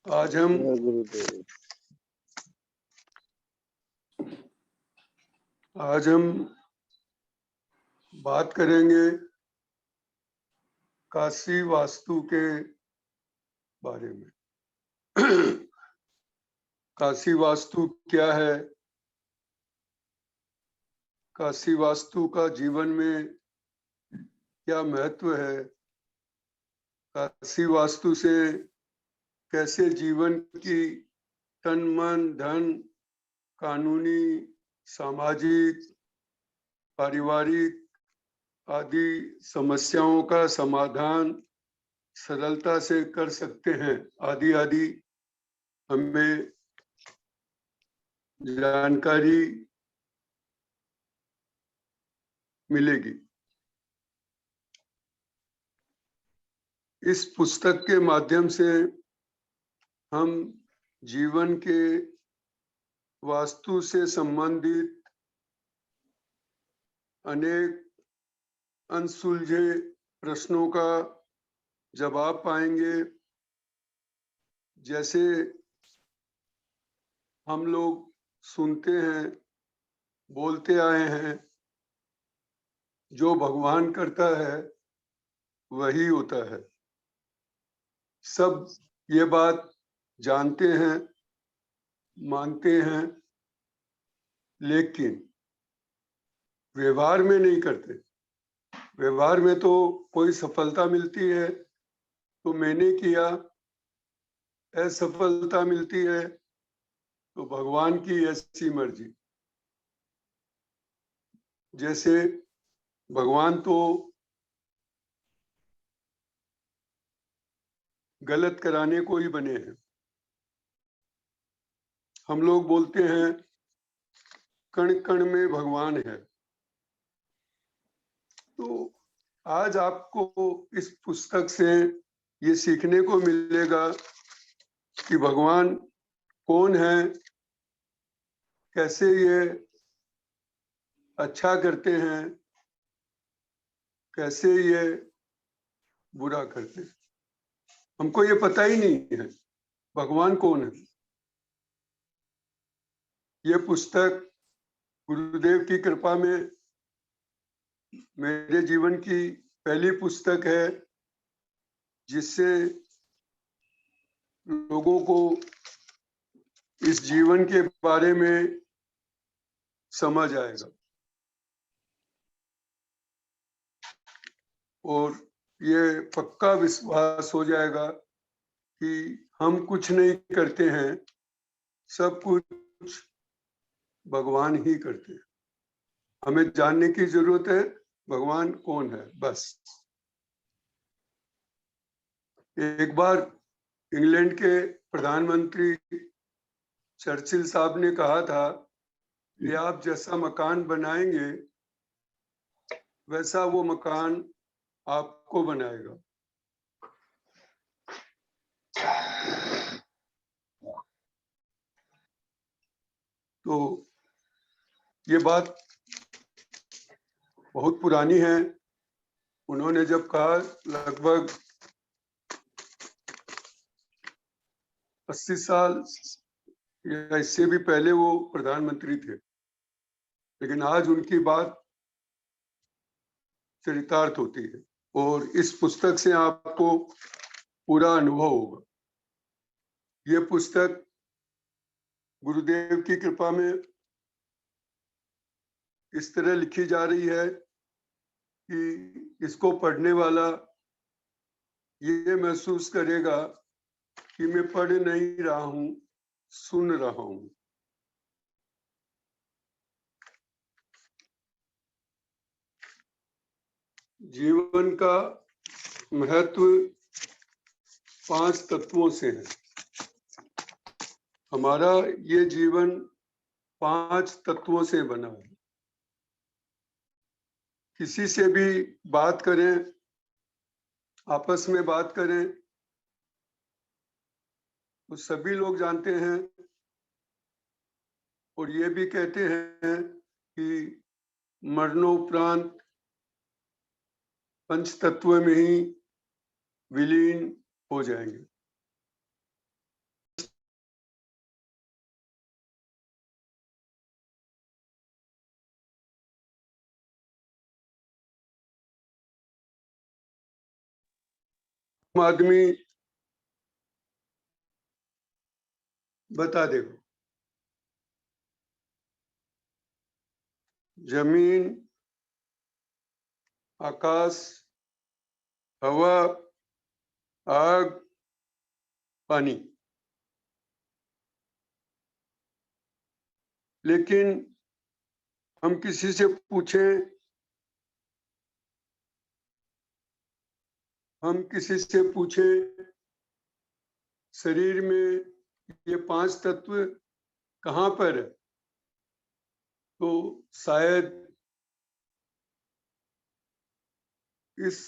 आज हम गुरुदेव आज हम बात करेंगे काशी वास्तु के बारे में। काशी वास्तु क्या है? काशी वास्तु का जीवन में क्या महत्व है? काशी वास्तु से कैसे जीवन की तन मन धन, कानूनी, सामाजिक, पारिवारिक आदि समस्याओं का समाधान सरलता से कर सकते हैं, आदि आदि हमें जानकारी मिलेगी। इस पुस्तक के माध्यम से हम जीवन के वास्तु से संबंधित अनेक अनसुलझे प्रश्नों का जवाब पाएंगे। जैसे हम लोग सुनते हैं, बोलते आए हैं, जो भगवान करता है वही होता है। सब ये बात जानते हैं, मानते हैं, लेकिन व्यवहार में नहीं करते। व्यवहार में तो कोई सफलता मिलती है तो मैंने किया, असफलता मिलती है तो भगवान की ऐसी मर्जी। जैसे भगवान तो गलत कराने को ही बने हैं। हम लोग बोलते हैं कण कण में भगवान है। तो आज आपको इस पुस्तक से ये सीखने को मिलेगा कि भगवान कौन है, कैसे ये अच्छा करते हैं, कैसे ये बुरा करते हैं। हमको ये पता ही नहीं है भगवान कौन है। ये पुस्तक गुरुदेव की कृपा में मेरे जीवन की पहली पुस्तक है जिससे लोगों को इस जीवन के बारे में समझ आएगा और ये पक्का विश्वास हो जाएगा कि हम कुछ नहीं करते हैं, सब कुछ भगवान ही करते हैं। हमें जानने की जरूरत है भगवान कौन है, बस। एक बार इंग्लैंड के प्रधानमंत्री चर्चिल साहब ने कहा था कि आप जैसा मकान बनाएंगे वैसा वो मकान आपको बनाएगा। तो ये बात बहुत पुरानी है। उन्होंने जब कहा, लगभग 80 साल या इससे भी पहले वो प्रधानमंत्री थे, लेकिन आज उनकी बात चरितार्थ होती है और इस पुस्तक से आपको पूरा अनुभव होगा। ये पुस्तक गुरुदेव की कृपा में इस तरह लिखी जा रही है कि इसको पढ़ने वाला ये महसूस करेगा कि मैं पढ़ नहीं रहा हूं, सुन रहा हूं। जीवन का महत्व 5 तत्वों से है। हमारा ये जीवन 5 तत्वों से बना है। किसी से भी बात करें, आपस में बात करें, तो सभी लोग जानते हैं और ये भी कहते हैं कि मरणोपरांत पंच तत्व में ही विलीन हो जाएंगे। आदमी बता देगा। जमीन, आकाश, हवा, आग, पानी। लेकिन हम किसी से पूछें, शरीर में ये 5 तत्व कहाँ पर है, तो शायद इस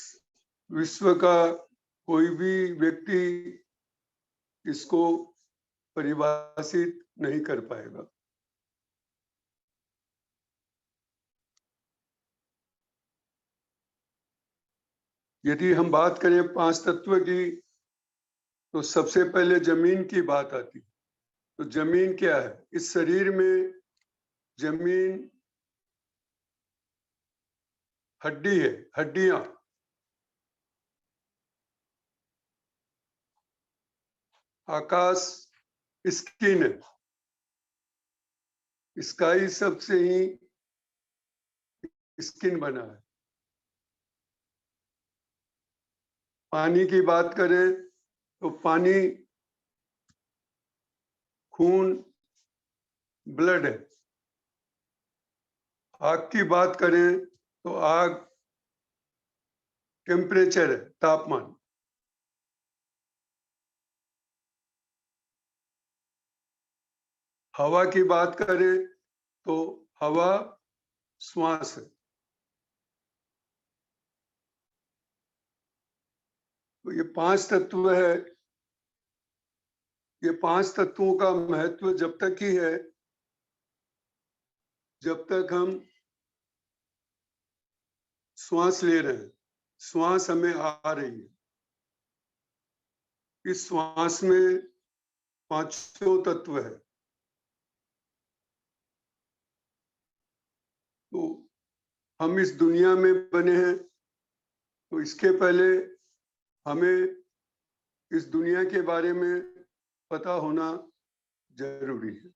विश्व का कोई भी व्यक्ति इसको परिभाषित नहीं कर पाएगा। यदि हम बात करें 5 तत्व की, तो सबसे पहले जमीन की बात आती है। तो जमीन क्या है? इस शरीर में जमीन हड्डी है, हड्डियां। आकाश स्किन है, स्काई सबसे ही स्किन बना है। पानी की बात करें तो पानी खून, ब्लड है। आग की बात करें तो आग टेम्परेचर है, तापमान। हवा की बात करें तो हवा श्वास है। तो ये 5 तत्व है। ये 5 तत्वों का महत्व जब तक ही है जब तक हम श्वास ले रहे हैं, श्वास हमें आ रही है। इस श्वास में 5 तत्व है। तो हम इस दुनिया में बने हैं, तो इसके पहले हमें इस दुनिया के बारे में पता होना जरूरी है।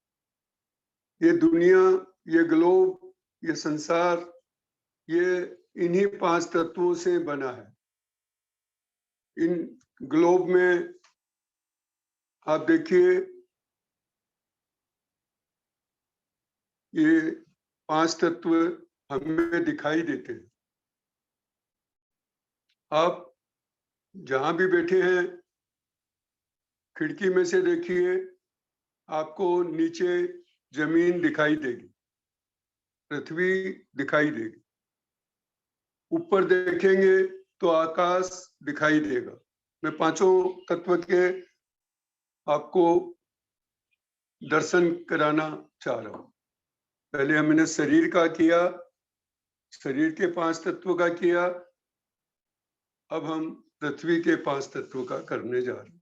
ये दुनिया, ये ग्लोब, ये संसार, ये इन्हीं 5 तत्वों से बना है। इन ग्लोब में आप देखिए, ये 5 तत्व हमें दिखाई देते हैं। आप जहां भी बैठे हैं, खिड़की में से देखिए, आपको नीचे जमीन दिखाई देगी, पृथ्वी दिखाई देगी। ऊपर देखेंगे तो आकाश दिखाई देगा। मैं 5 तत्व के आपको दर्शन कराना चाह रहा हूं। पहले हमने शरीर का किया, शरीर के 5 तत्व का किया। अब हम पृथ्वी के 5 तत्व का करने जा रहे हैं।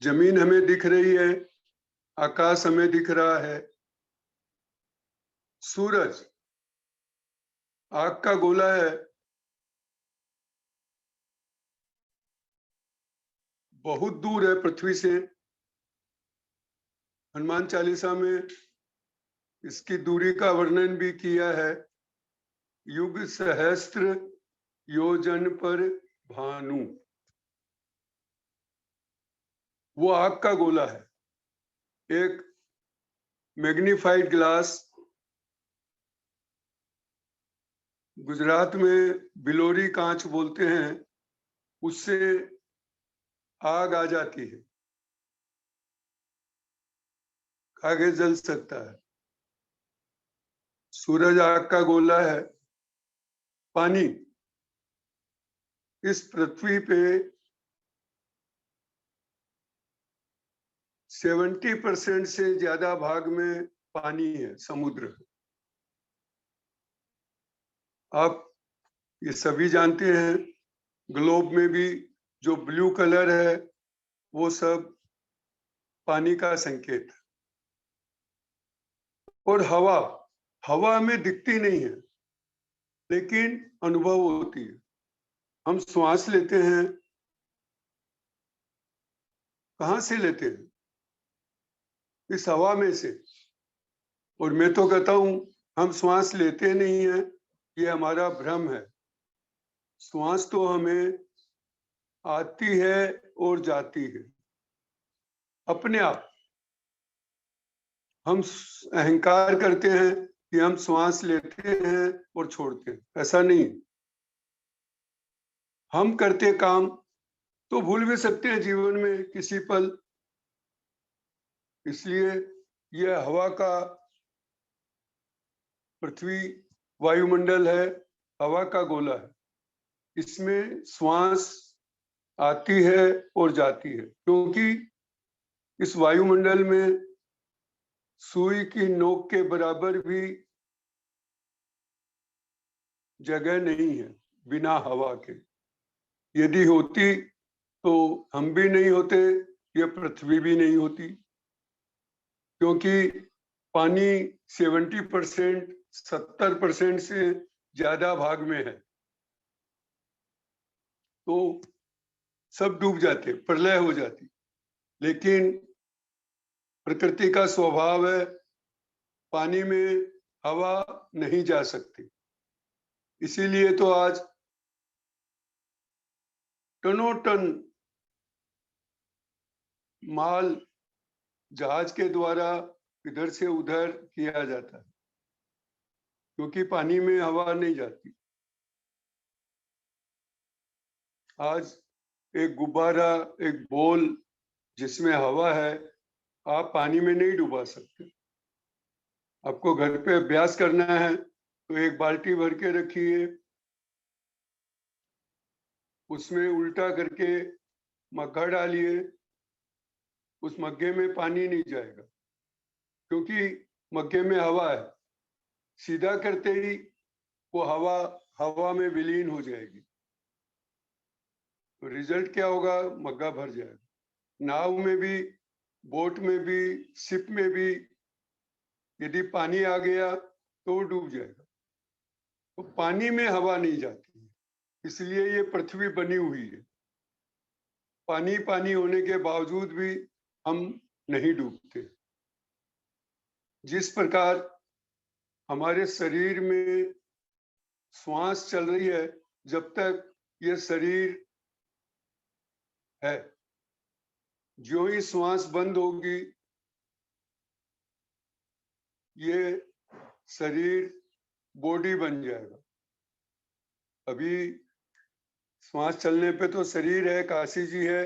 जमीन हमें दिख रही है, आकाश हमें दिख रहा है, सूरज आग का गोला है, बहुत दूर है पृथ्वी से। हनुमान चालीसा में इसकी दूरी का वर्णन भी किया है। युग सहस्त्र योजन पर भानु। वो आग का गोला है, एक मैग्नीफाइड ग्लास। गुजरात में बिलोरी कांच बोलते हैं, उससे आग आ जाती है, आगे जल सकता है। सूरज आग का गोला है। पानी, इस पृथ्वी पे 70% से ज्यादा भाग में पानी है, समुद्र। आप ये सभी जानते हैं, ग्लोब में भी जो ब्लू कलर है वो सब पानी का संकेत है। और हवा, हवा हमें दिखती नहीं है लेकिन अनुभव होती है। हम श्वास लेते हैं कहाँ से लेते हैं? इस हवा में से। और मैं तो कहता हूं हम श्वास लेते नहीं हैं, ये हमारा भ्रम है। श्वास तो हमें आती है और जाती है अपने आप। हम अहंकार करते हैं कि हम श्वास लेते हैं और छोड़ते हैं, ऐसा नहीं। हम करते काम तो भूल भी सकते हैं जीवन में किसी पल, इसलिए यह हवा का, पृथ्वी वायुमंडल है, हवा का गोला है। इसमें श्वास आती है और जाती है, क्योंकि इस वायुमंडल में सुई की नोक के बराबर भी जगह नहीं है बिना हवा के। यदि होती तो हम भी नहीं होते, ये पृथ्वी भी नहीं होती, क्योंकि पानी 70%, 70% से ज्यादा भाग में है, तो सब डूब जाते, प्रलय हो जाती। लेकिन प्रकृति का स्वभाव है, पानी में हवा नहीं जा सकती। इसीलिए तो आज टनों टन माल जहाज के द्वारा इधर से उधर किया जाता है, क्योंकि पानी में हवा नहीं जाती। आज एक गुब्बारा, एक बॉल जिसमें हवा है, आप पानी में नहीं डुबा सकते। आपको घर पे अभ्यास करना है तो एक बाल्टी भर के रखिए, उसमें उल्टा करके मग्घा डालिए, उस मग्गे में पानी नहीं जाएगा, क्योंकि मग्गे में हवा है। सीधा करते ही वो हवा में विलीन हो जाएगी, तो रिजल्ट क्या होगा? मग्गा भर जाएगा। नाव में भी, बोट में भी, शिप में भी यदि पानी आ गया तो वो डूब जाएगा। तो पानी में हवा नहीं जाती, इसलिए ये पृथ्वी बनी हुई है। पानी पानी होने के बावजूद भी हम नहीं डूबते। जिस प्रकार हमारे शरीर में श्वास चल रही है, जब तक ये शरीर है, जो ही श्वास बंद होगी, ये शरीर बॉडी बन जाएगा। अभी श्वास चलने पे तो शरीर है, काशी जी है,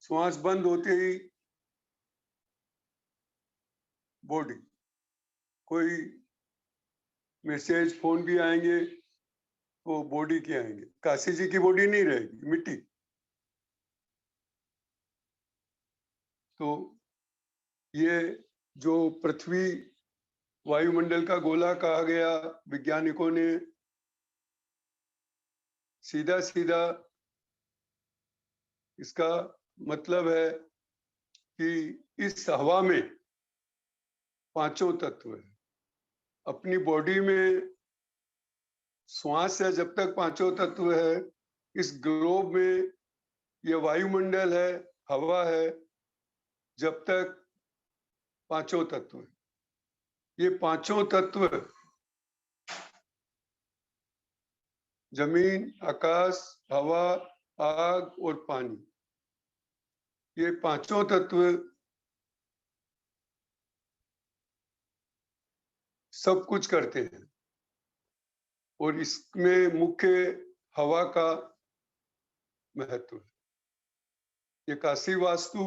श्वास बंद होते ही बॉडी। कोई मैसेज, फोन भी आएंगे तो बॉडी के आएंगे, काशी जी की बॉडी नहीं रहेगी, मिट्टी। तो ये जो पृथ्वी वायुमंडल का गोला कहा गया, वैज्ञानिकों ने सीधा सीधा इसका मतलब है कि इस हवा में पांचों तत्व है। अपनी बॉडी में श्वास है, जब तक पांचों तत्व है। इस ग्लोब में ये वायुमंडल है, हवा है, जब तक पांचों तत्व है। ये पांचों तत्व, जमीन, आकाश, हवा, आग और पानी, ये पांचों तत्व सब कुछ करते हैं। और इसमें मुख्य हवा का महत्व है। ये काशी वास्तु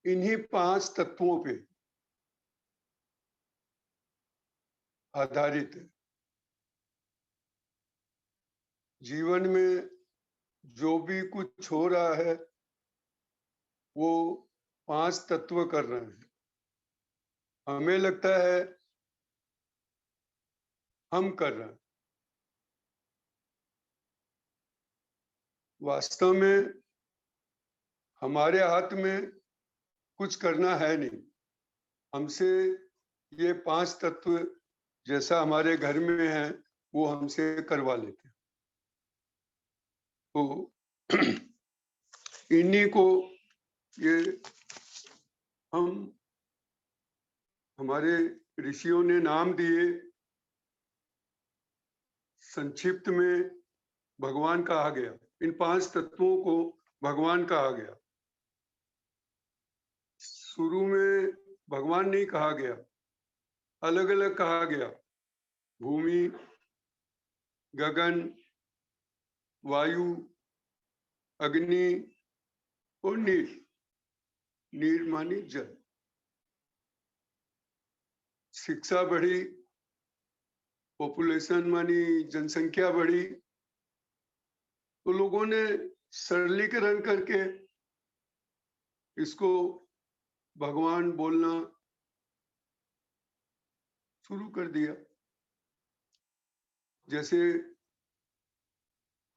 इन्हीं पांच तत्वों पे आधारित है। जीवन में जो भी कुछ हो रहा है वो पांच तत्व कर रहे हैं। हमें लगता है हम कर रहे हैं, वास्तव में हमारे हाथ में कुछ करना है नहीं। हमसे ये पांच तत्व जैसा हमारे घर में है वो हमसे करवा लेते हैं। तो इन्हीं को ये हमारे ऋषियों ने नाम दिए, संक्षिप्त में भगवान कहा गया। इन 5 तत्वों को भगवान कहा गया। शुरू में भगवान नहीं कहा गया, अलग अलग कहा गया। भूमि, गगन, वायु, अग्नि और नीर। नीर मानी जल। शिक्षा बढ़ी, पॉपुलेशन मानी जनसंख्या बढ़ी, तो लोगों ने सरलीकरण करके इसको भगवान बोलना शुरू कर दिया। जैसे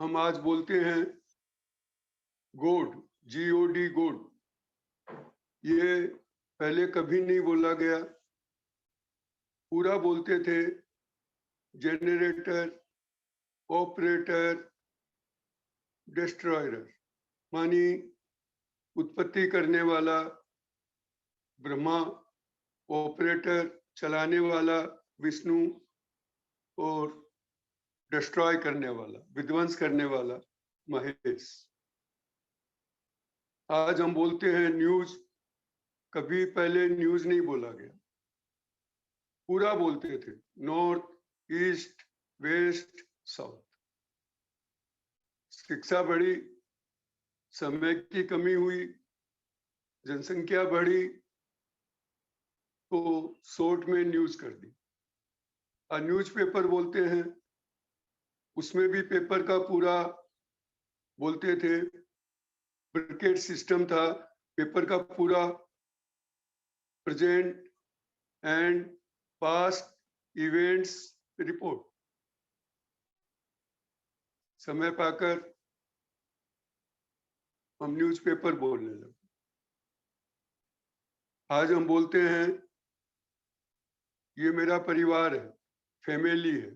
हम आज बोलते हैं गॉड, GOD, गॉड, ये पहले कभी नहीं बोला गया। पूरा बोलते थे जनरेटर, ऑपरेटर, डिस्ट्रॉयर, मानी उत्पत्ति करने वाला ब्रह्मा, ऑपरेटर चलाने वाला विष्णु, और डिस्ट्रॉय करने वाला, विध्वंस करने वाला महेश। आज हम बोलते हैं न्यूज, कभी पहले न्यूज नहीं बोला गया, पूरा बोलते थे नॉर्थ, ईस्ट, वेस्ट, साउथ। शिक्षा बढ़ी, समय की कमी हुई, जनसंख्या बढ़ी, तो शॉर्ट में न्यूज कर दी। न्यूज़पेपर बोलते हैं, उसमें भी पेपर का पूरा बोलते थे। ब्रैकेट सिस्टम था, पेपर का पूरा present and past events report. समय पाकर हम न्यूज़पेपर बोलने लगे। आज हम बोलते हैं ये मेरा परिवार है, फैमिली है।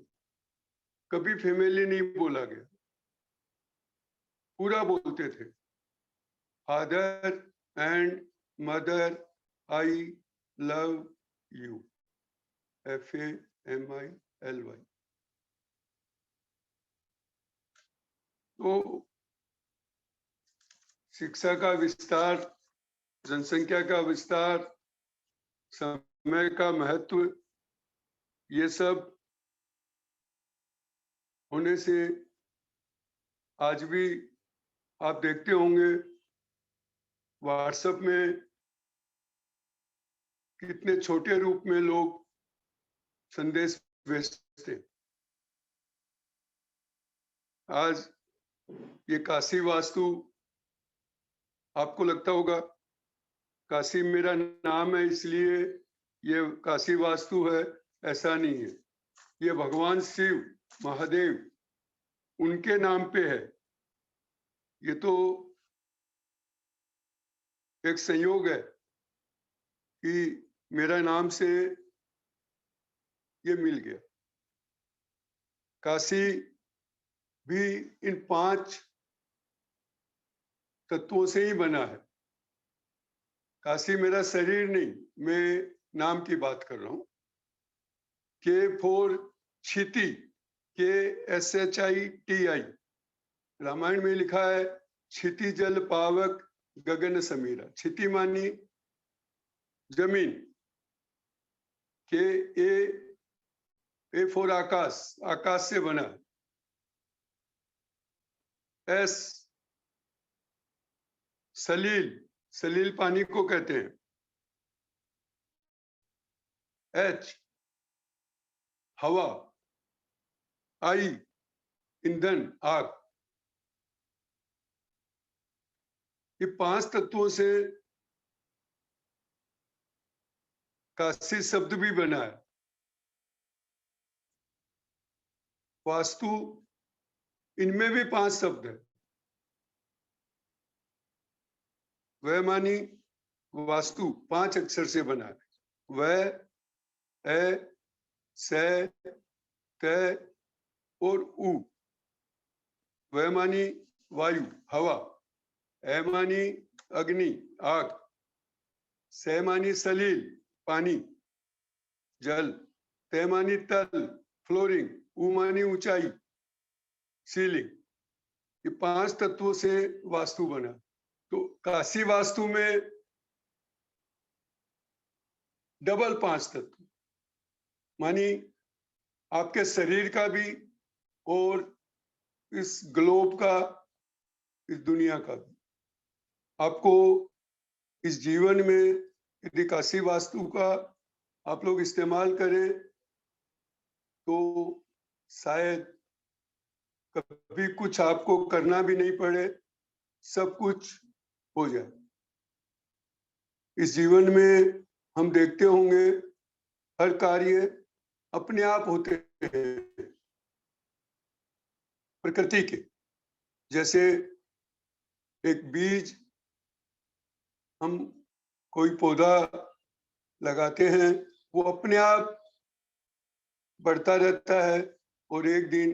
कभी फैमिली नहीं बोला गया, पूरा बोलते थे father and mother, I love you, FAMILY। तो शिक्षा का विस्तार, जनसंख्या का विस्तार, समय का महत्व, ये सब होने से आज भी आप देखते होंगे व्हाट्सएप में कितने छोटे रूप में लोग संदेश भेजते। आज ये काशी वास्तु, आपको लगता होगा काशी मेरा नाम है इसलिए ये काशी वास्तु है, ऐसा नहीं है। ये भगवान शिव, महादेव, उनके नाम पे है। ये तो एक संयोग है कि मेरा नाम से ये मिल गया। काशी भी इन 5 तत्वों से ही बना है। काशी मेरा शरीर नहीं, मैं नाम की बात कर रहा हूं। K for Kshiti, KSHITI। Ramayana में लिखा है क्षिति जल पावक गगन समीरा। क्षिति मानी जमीन, A फॉर आकाश, आकाश से बना है। S सलील, सलील पानी को कहते हैं। H हवा, I ईंधन, आग। ये 5 तत्वों से काशी शब्द भी बना है। वास्तु, इनमें भी 5 शब्द है। वह मानी वास्तु 5 अक्षर से बना है। वह, ए, से, ते और उ। वह मानी वायु, हवा, ए मानी अग्नि आग, से मानी सलील पानी जल, ते मानी तल फ्लोरिंग, ऊ मानी ऊंचाई सीलिंग। ये 5 तत्वों से वास्तु बना। तो काशी वास्तु में डबल 5 तत्व, मानी आपके शरीर का भी और इस ग्लोब का, इस दुनिया का भी। आपको इस जीवन में यदि काशी वास्तु का आप लोग इस्तेमाल करें तो शायद कभी कुछ आपको करना भी नहीं पड़े, सब कुछ हो जाए। इस जीवन में हम देखते होंगे हर कार्य अपने आप होते हैं प्रकृति के। जैसे एक बीज, हम कोई पौधा लगाते हैं, वो अपने आप बढ़ता रहता है और एक दिन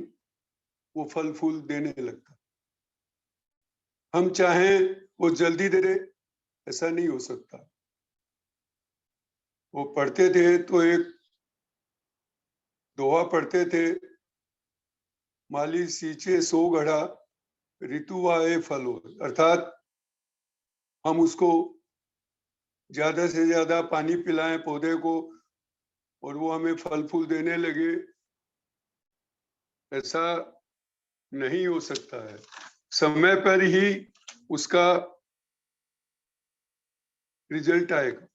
वो फल फूल देने लगता है। हम चाहें वो जल्दी दे दे, ऐसा नहीं हो सकता। वो पढ़ते थे तो एक दोहा पढ़ते थे, माली सींचे सो घड़ा, ऋतु आए फल हो। अर्थात हम उसको ज्यादा से ज्यादा पानी पिलाएं पौधे को और वो हमें फल फूल देने लगे, ऐसा नहीं हो सकता है। समय पर ही उसका रिजल्ट आएगा।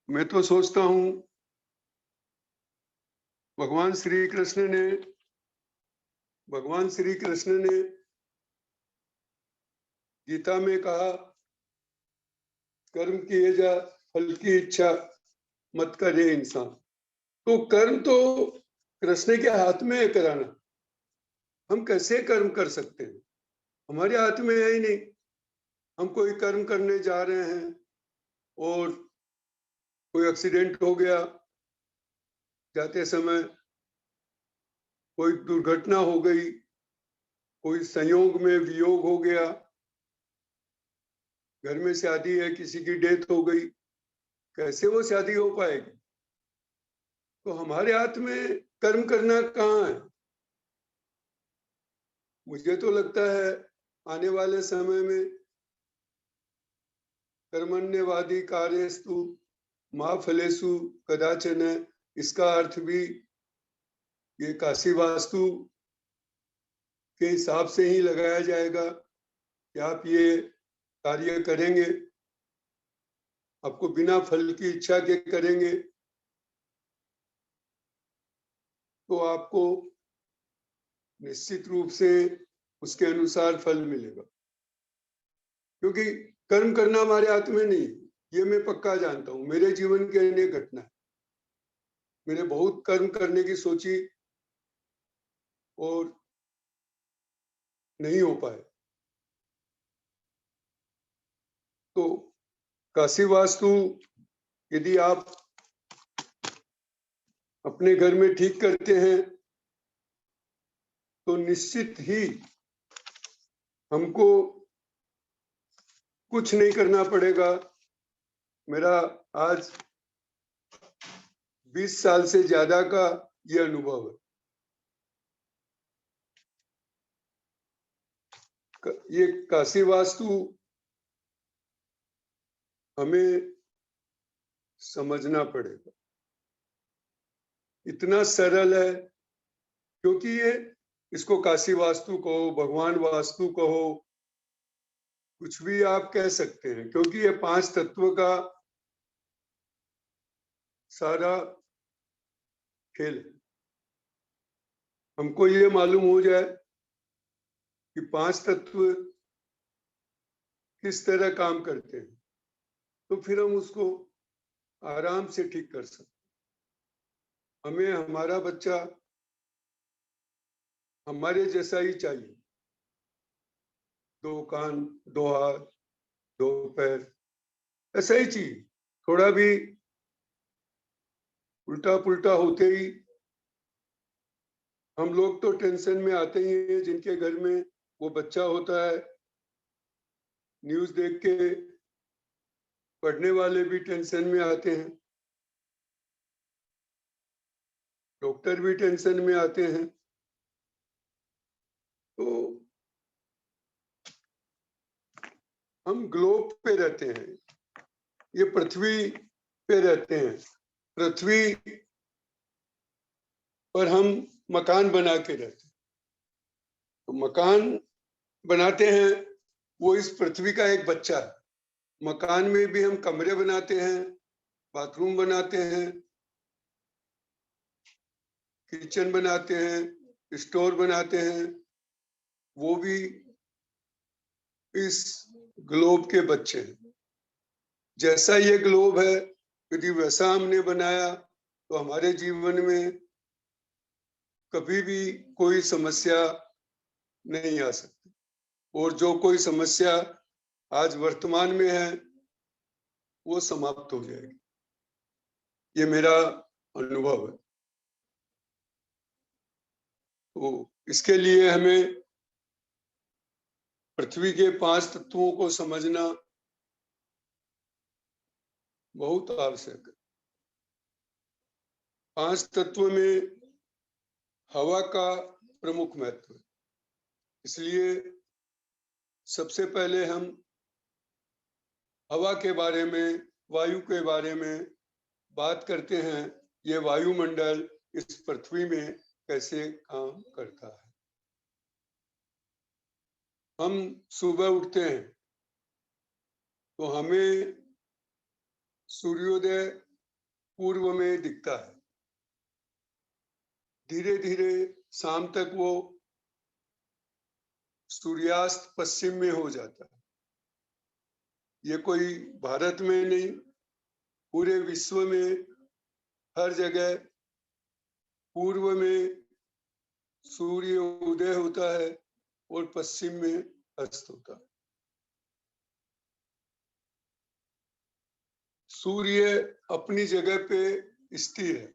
मैं तो सोचता हूं भगवान श्री कृष्ण ने गीता में कहा, कर्म किए जा फल की इच्छा मत करे इंसान। तो कर्म तो कृष्ण के हाथ में है कराना। हम कैसे कर्म कर सकते हैं? हमारे हाथ में है ही नहीं। हम कोई कर्म करने जा रहे हैं और कोई एक्सीडेंट हो गया, जाते समय कोई दुर्घटना हो गई, कोई संयोग में वियोग हो गया, घर में शादी है, किसी की डेथ हो गई, कैसे वो शादी हो पाएगी? तो हमारे हाथ में कर्म करना कहाँ है? मुझे तो लगता है आने वाले समय में कर्मण्यवादी कार्यस्तु मा फलेषु कदाचन, इसका अर्थ भी ये काशी वास्तु के हिसाब से ही लगाया जाएगा कि आप ये कार्य करेंगे, आपको बिना फल की इच्छा के करेंगे तो आपको निश्चित रूप से उसके अनुसार फल मिलेगा। क्योंकि कर्म करना हमारे हाथ में नहीं, ये मैं पक्का जानता हूं। मेरे जीवन की अनेक घटना है, मैंने बहुत कर्म करने की सोची और नहीं हो पाए। तो काशी वास्तु यदि आप अपने घर में ठीक करते हैं तो निश्चित ही हमको कुछ नहीं करना पड़ेगा। मेरा आज 20 साल से ज्यादा का ये अनुभव है। ये काशी वास्तु हमें समझना पड़ेगा। इतना सरल है क्योंकि ये, इसको काशी वास्तु कहो, भगवान वास्तु कहो, कुछ भी आप कह सकते हैं, क्योंकि ये 5 तत्व का सारा खेल है। हमको ये मालूम हो जाए कि 5 तत्व किस तरह काम करते हैं तो फिर हम उसको आराम से ठीक कर सकते। हमें हमारा बच्चा हमारे जैसा ही चाहिए, 2 कान, 2 हाथ, 2 पैर, ऐसा ही चाहिए। थोड़ा भी उल्टा पुल्टा होते ही हम लोग तो टेंशन में आते ही हैं। जिनके घर में वो बच्चा होता है न्यूज देख के पढ़ने वाले भी टेंशन में आते हैं, डॉक्टर भी टेंशन में आते हैं। तो हम ग्लोब पे रहते हैं, ये पृथ्वी पे रहते हैं। पृथ्वी पर हम मकान बना के रहते हैं। तो मकान बनाते हैं, वो इस पृथ्वी का एक बच्चा है। मकान में भी हम कमरे बनाते हैं, बाथरूम बनाते हैं, किचन बनाते हैं, स्टोर बनाते हैं, वो भी इस ग्लोब के बच्चे हैं। जैसा ये ग्लोब है, यदि वैसा हमने बनाया तो हमारे जीवन में कभी भी कोई समस्या नहीं आ सकती। और जो कोई समस्या आज वर्तमान में है वो समाप्त हो जाएगी, ये मेरा अनुभव है। तो इसके लिए हमें पृथ्वी के 5 तत्वों को समझना बहुत आवश्यक है। 5 तत्व में हवा का प्रमुख महत्व है, इसलिए सबसे पहले हम हवा के बारे में, वायु के बारे में बात करते हैं। ये वायुमंडल इस पृथ्वी में कैसे काम करता है। हम सुबह उठते हैं तो हमें सूर्योदय पूर्व में दिखता है, धीरे धीरे शाम तक वो सूर्यास्त पश्चिम में हो जाता है। ये कोई भारत में नहीं, पूरे विश्व में हर जगह पूर्व में सूर्य उदय होता है और पश्चिम में अस्त होता है। सूर्य अपनी जगह पे स्थिर है,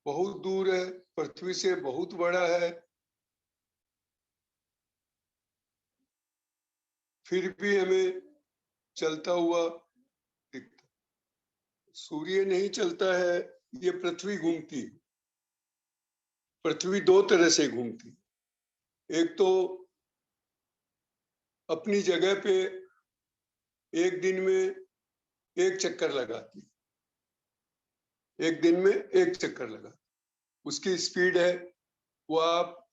बहुत दूर है, पृथ्वी से बहुत बड़ा है, फिर भी हमें चलता हुआ दिखता। सूर्य नहीं चलता है, ये पृथ्वी घूमती है। पृथ्वी 2 तरह से घूमती, एक तो अपनी जगह पे एक दिन में एक चक्कर लगाती, एक दिन में एक चक्कर लगा, उसकी स्पीड है, वो आप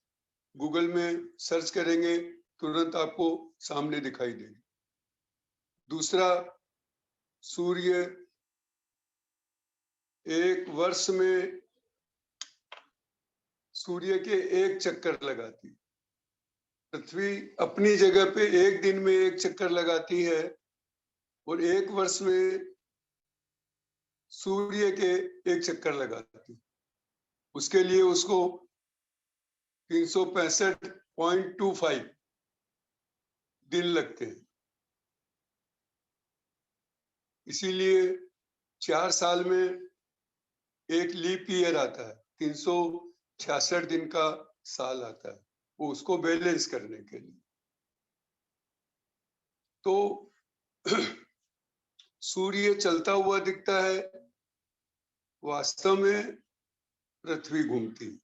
गूगल में सर्च करेंगे तुरंत आपको सामने दिखाई देगी। दूसरा, सूर्य एक वर्ष में सूर्य के एक चक्कर लगाती। पृथ्वी अपनी जगह पे एक दिन में एक चक्कर लगाती है और एक वर्ष में सूर्य के एक चक्कर लगाती। उसके लिए उसको 365.25 दिन लगते हैं। इसीलिए 4 साल में एक लीप ईयर आता है, 366 दिन का साल आता है, वो उसको बैलेंस करने के लिए। तो सूर्य चलता हुआ दिखता है, वास्तव में पृथ्वी घूमती।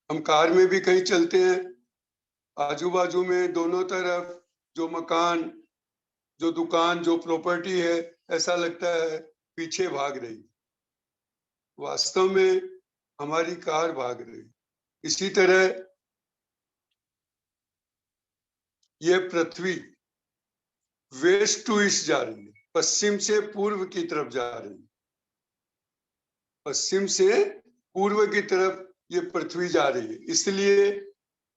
हम कार में भी कहीं चलते हैं, आजू बाजू में दोनों तरफ जो मकान, जो दुकान, जो प्रॉपर्टी है, ऐसा लगता है पीछे भाग रही, वास्तव में हमारी कार भाग रही। इसी तरह ये पृथ्वी वेस्ट टू ईस्ट जा रही है, पश्चिम से पूर्व की तरफ जा रही है। पश्चिम से पूर्व की तरफ ये पृथ्वी जा रही है, इसलिए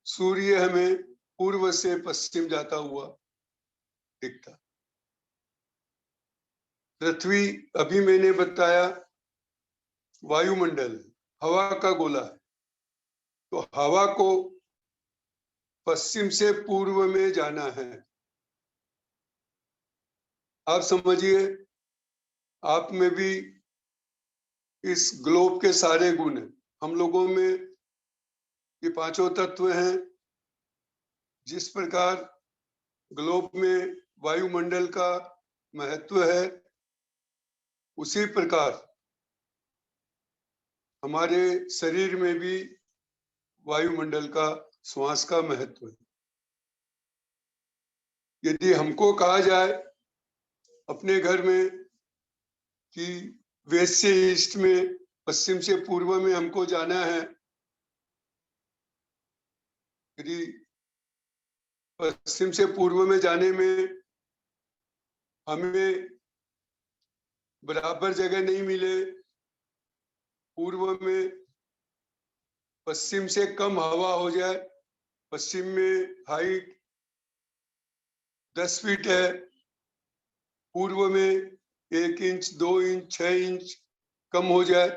सूर्य हमें पूर्व से पश्चिम जाता हुआ दिखता। पृथ्वी, अभी मैंने बताया, वायुमंडल, हवा का गोला है। तो हवा को पश्चिम से पूर्व में जाना है। आप समझिए, आप में भी इस ग्लोब के सारे गुण हैं। हम लोगों में ये 5 तत्व हैं। जिस प्रकार ग्लोब में वायुमंडल का महत्व है, उसी प्रकार हमारे शरीर में भी वायुमंडल का, श्वास का महत्व है। यदि हमको कहा जाए अपने घर में कि वेस्ट से ईस्ट में, पश्चिम से पूर्व में हमको जाना है, यदि पश्चिम से पूर्व में जाने में हमें बराबर जगह नहीं मिले, पूर्व में पश्चिम से कम हवा हो जाए, पश्चिम में हाइट 10 फीट है, पूर्व में 1 इंच 2 इंच 6 इंच कम हो जाए,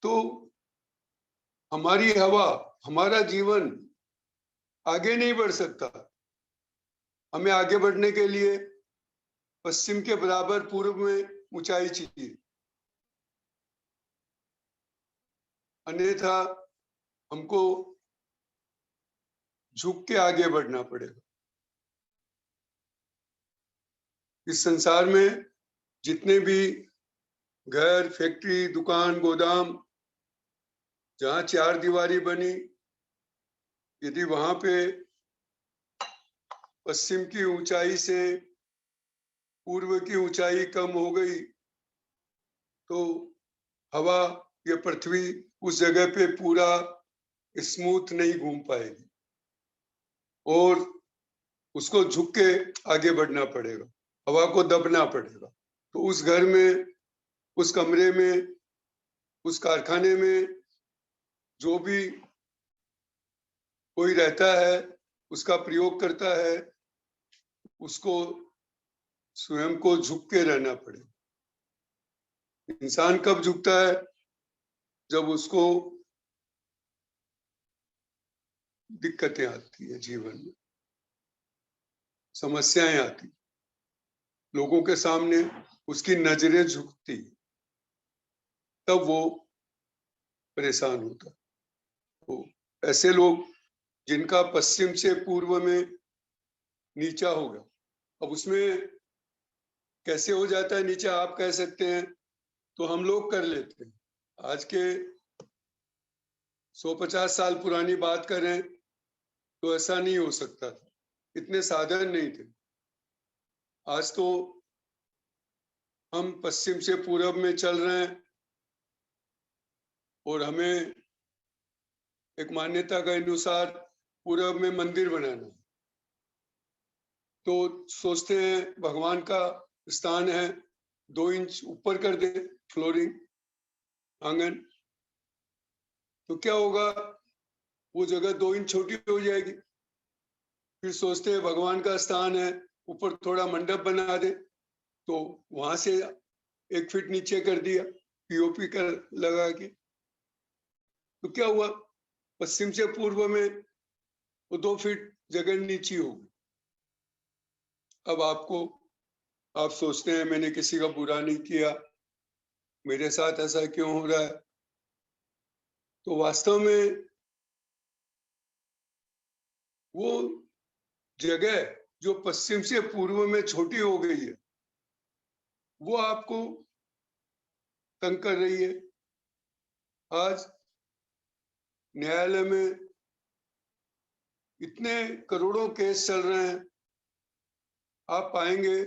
तो हमारी हवा, हमारा जीवन आगे नहीं बढ़ सकता। हमें आगे बढ़ने के लिए पश्चिम के बराबर पूर्व में ऊंचाई चाहिए, अन्यथा हमको झुक के आगे बढ़ना पड़ेगा। इस संसार में जितने भी घर, फैक्ट्री, दुकान, गोदाम, जहां 4 दीवारी बनी, यदि वहां पे पश्चिम की ऊंचाई से पूर्व की ऊंचाई कम हो गई तो हवा या पृथ्वी उस जगह पे पूरा स्मूथ नहीं घूम पाएगी और उसको झुक के आगे बढ़ना पड़ेगा, हवा को दबना पड़ेगा। तो उस घर में, उस कमरे में, उस कारखाने में जो भी कोई रहता है, उसका प्रयोग करता है, उसको स्वयं को झुक के रहना पड़ेगा। इंसान कब झुकता है? जब उसको दिक्कतें आती है, जीवन में समस्याएं आती, लोगों के सामने उसकी नजरें झुकती, तब वो परेशान होता। तो ऐसे लोग जिनका पश्चिम से पूर्व में नीचा होगा, अब उसमें कैसे हो जाता है नीचा, आप कह सकते हैं, तो हम लोग कर लेते हैं। आज के 150 साल पुरानी बात करें तो ऐसा नहीं हो सकता था, इतने साधन नहीं थे। आज तो हम पश्चिम से पूरब में चल रहे हैं और हमें एक मान्यता के अनुसार पूरब में मंदिर बनाना है, तो सोचते हैं भगवान का स्थान है, 2 इंच ऊपर कर दे फ्लोरिंग, आंगन, तो क्या होगा, वो जगह 2 इंच छोटी हो जाएगी। फिर सोचते हैं भगवान का स्थान है, ऊपर थोड़ा मंडप बना दे, तो वहां से 1 फीट नीचे कर दिया पीओपी कर लगा के, तो क्या हुआ, पश्चिम से पूर्व में वो 2 फीट जगह नीची होगी। अब आप सोचते हैं मैंने किसी का बुरा नहीं किया, मेरे साथ ऐसा क्यों हो रहा है, तो वास्तव में वो जगह जो पश्चिम से पूर्व में छोटी हो गई है, वो आपको तंग कर रही है। आज न्यायालय में इतने करोड़ों केस चल रहे हैं, आप पाएंगे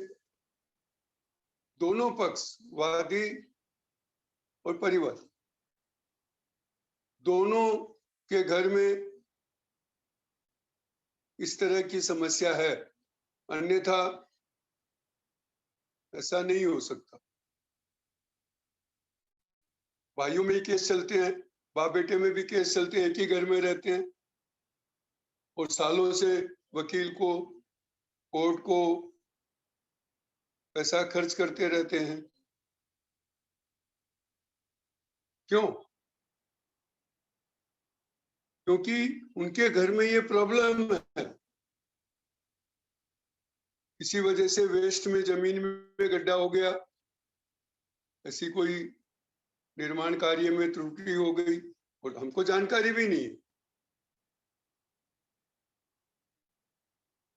दोनों पक्ष, वादी और परिवादी, दोनों के घर में इस तरह की समस्या है, अन्यथा ऐसा नहीं हो सकता। भाइयों में ही केस चलते हैं, बाप बेटे में भी केस चलते हैं, एक ही घर में रहते हैं और सालों से वकील को, कोर्ट को पैसा खर्च करते रहते हैं। क्यों? क्योंकि उनके घर में ये प्रॉब्लम है, किसी वजह से वेस्ट में, जमीन में गड्ढा हो गया, ऐसी कोई निर्माण कार्य में त्रुटि हो गई और हमको जानकारी भी नहीं है,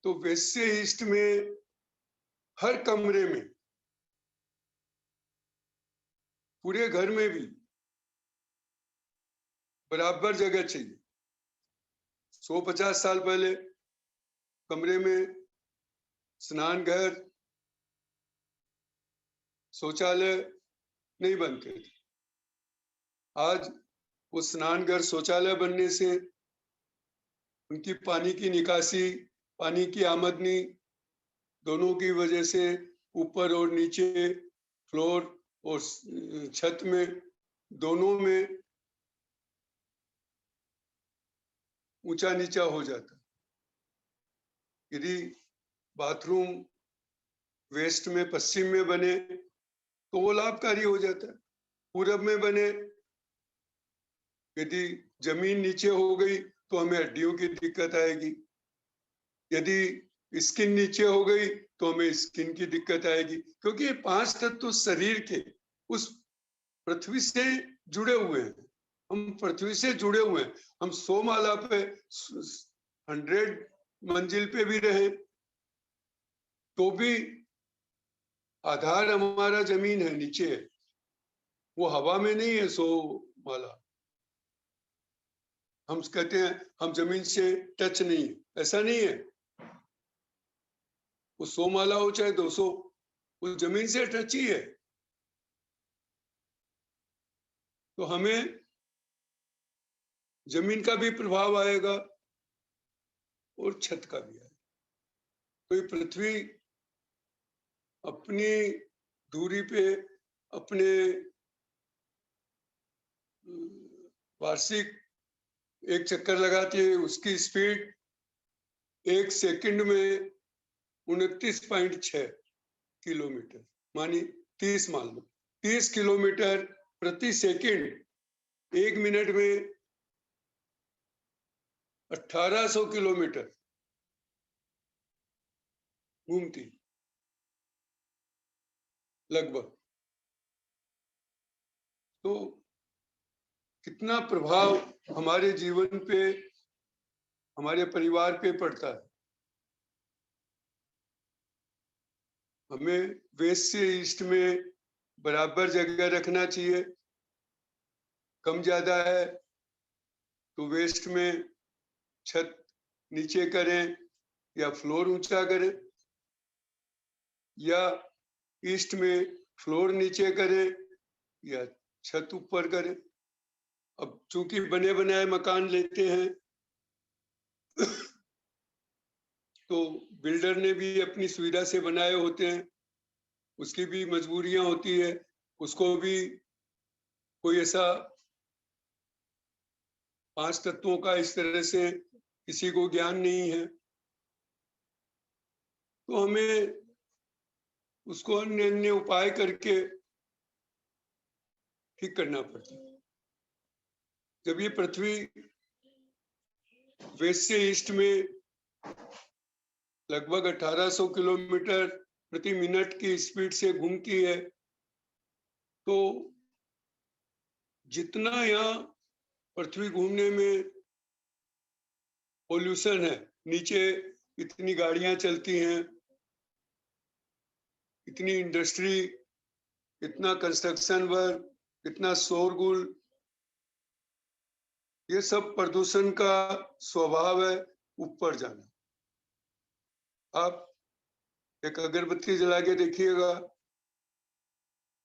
तो वैसे ईस्ट में हर कमरे में, पूरे घर में भी बराबर जगह चाहिए। 150 साल पहले कमरे में स्नान घर, शौचालय नहीं बनते थे। आज वो स्नान घर, शौचालय बनने से उनकी पानी की निकासी, पानी की आमदनी दोनों की वजह से ऊपर और नीचे, फ्लोर और छत में, दोनों में ऊंचा नीचा हो जाता। यदि बाथरूम वेस्ट में, पश्चिम में बने तो वो लाभकारी हो जाता है। पूरब में बने, यदि जमीन नीचे हो गई तो हमें हड्डियों की दिक्कत आएगी। यदि स्किन नीचे हो गई तो हमें स्किन की दिक्कत आएगी, क्योंकि ये 5 तत्व तो शरीर के उस पृथ्वी से जुड़े हुए हैं। हम पृथ्वी से जुड़े हुए हैं। हम 100 माला पे, 100 मंजिल पे भी रहे तो भी आधार हमारा जमीन है, नीचे है। वो हवा में नहीं है 100 माला। हम कहते हैं हम जमीन से टच नहीं है, ऐसा नहीं है। वो 100 माला हो चाहे 200, वो जमीन से टच ही है। तो हमें जमीन का भी प्रभाव आएगा और छत का भी आएगा। तो ये पृथ्वी अपनी दूरी पे, अपने वार्षिक एक चक्कर लगाती है। उसकी स्पीड 1 सेकंड में 29.6 किलोमीटर, मानी 30 मान लो, 30 किलोमीटर प्रति सेकंड। 1 मिनट में 1800 किलोमीटर घूमती लगभग। तो कितना प्रभाव हमारे जीवन पे, हमारे परिवार पे पड़ता है। हमें वेस्ट से ईस्ट में बराबर जगह रखना चाहिए। कम ज्यादा है तो वेस्ट में छत नीचे करें या फ्लोर ऊंचा करें, या ईस्ट में फ्लोर नीचे करें या छत ऊपर करें। अब चूंकि बने बनाए मकान लेते हैं तो बिल्डर ने भी अपनी सुविधा से बनाए होते हैं, उसकी भी मजबूरियां होती है। उसको भी कोई ऐसा 5 तत्वों का इस तरह से किसी को ज्ञान नहीं है, तो हमें उसको अन्य अन्य उपाय करके ठीक करना पड़ता है। जब ये पृथ्वी वेस्ट से ईस्ट में लगभग 1800 किलोमीटर प्रति मिनट की स्पीड से घूमती है, तो जितना यहाँ पृथ्वी घूमने में पोल्यूशन है, नीचे इतनी गाड़ियां चलती हैं, इतनी इंडस्ट्री, इतना कंस्ट्रक्शन वर्क, इतना शोरगुल, ये सब प्रदूषण का स्वभाव है ऊपर जाना। आप एक अगरबत्ती जला के देखिएगा,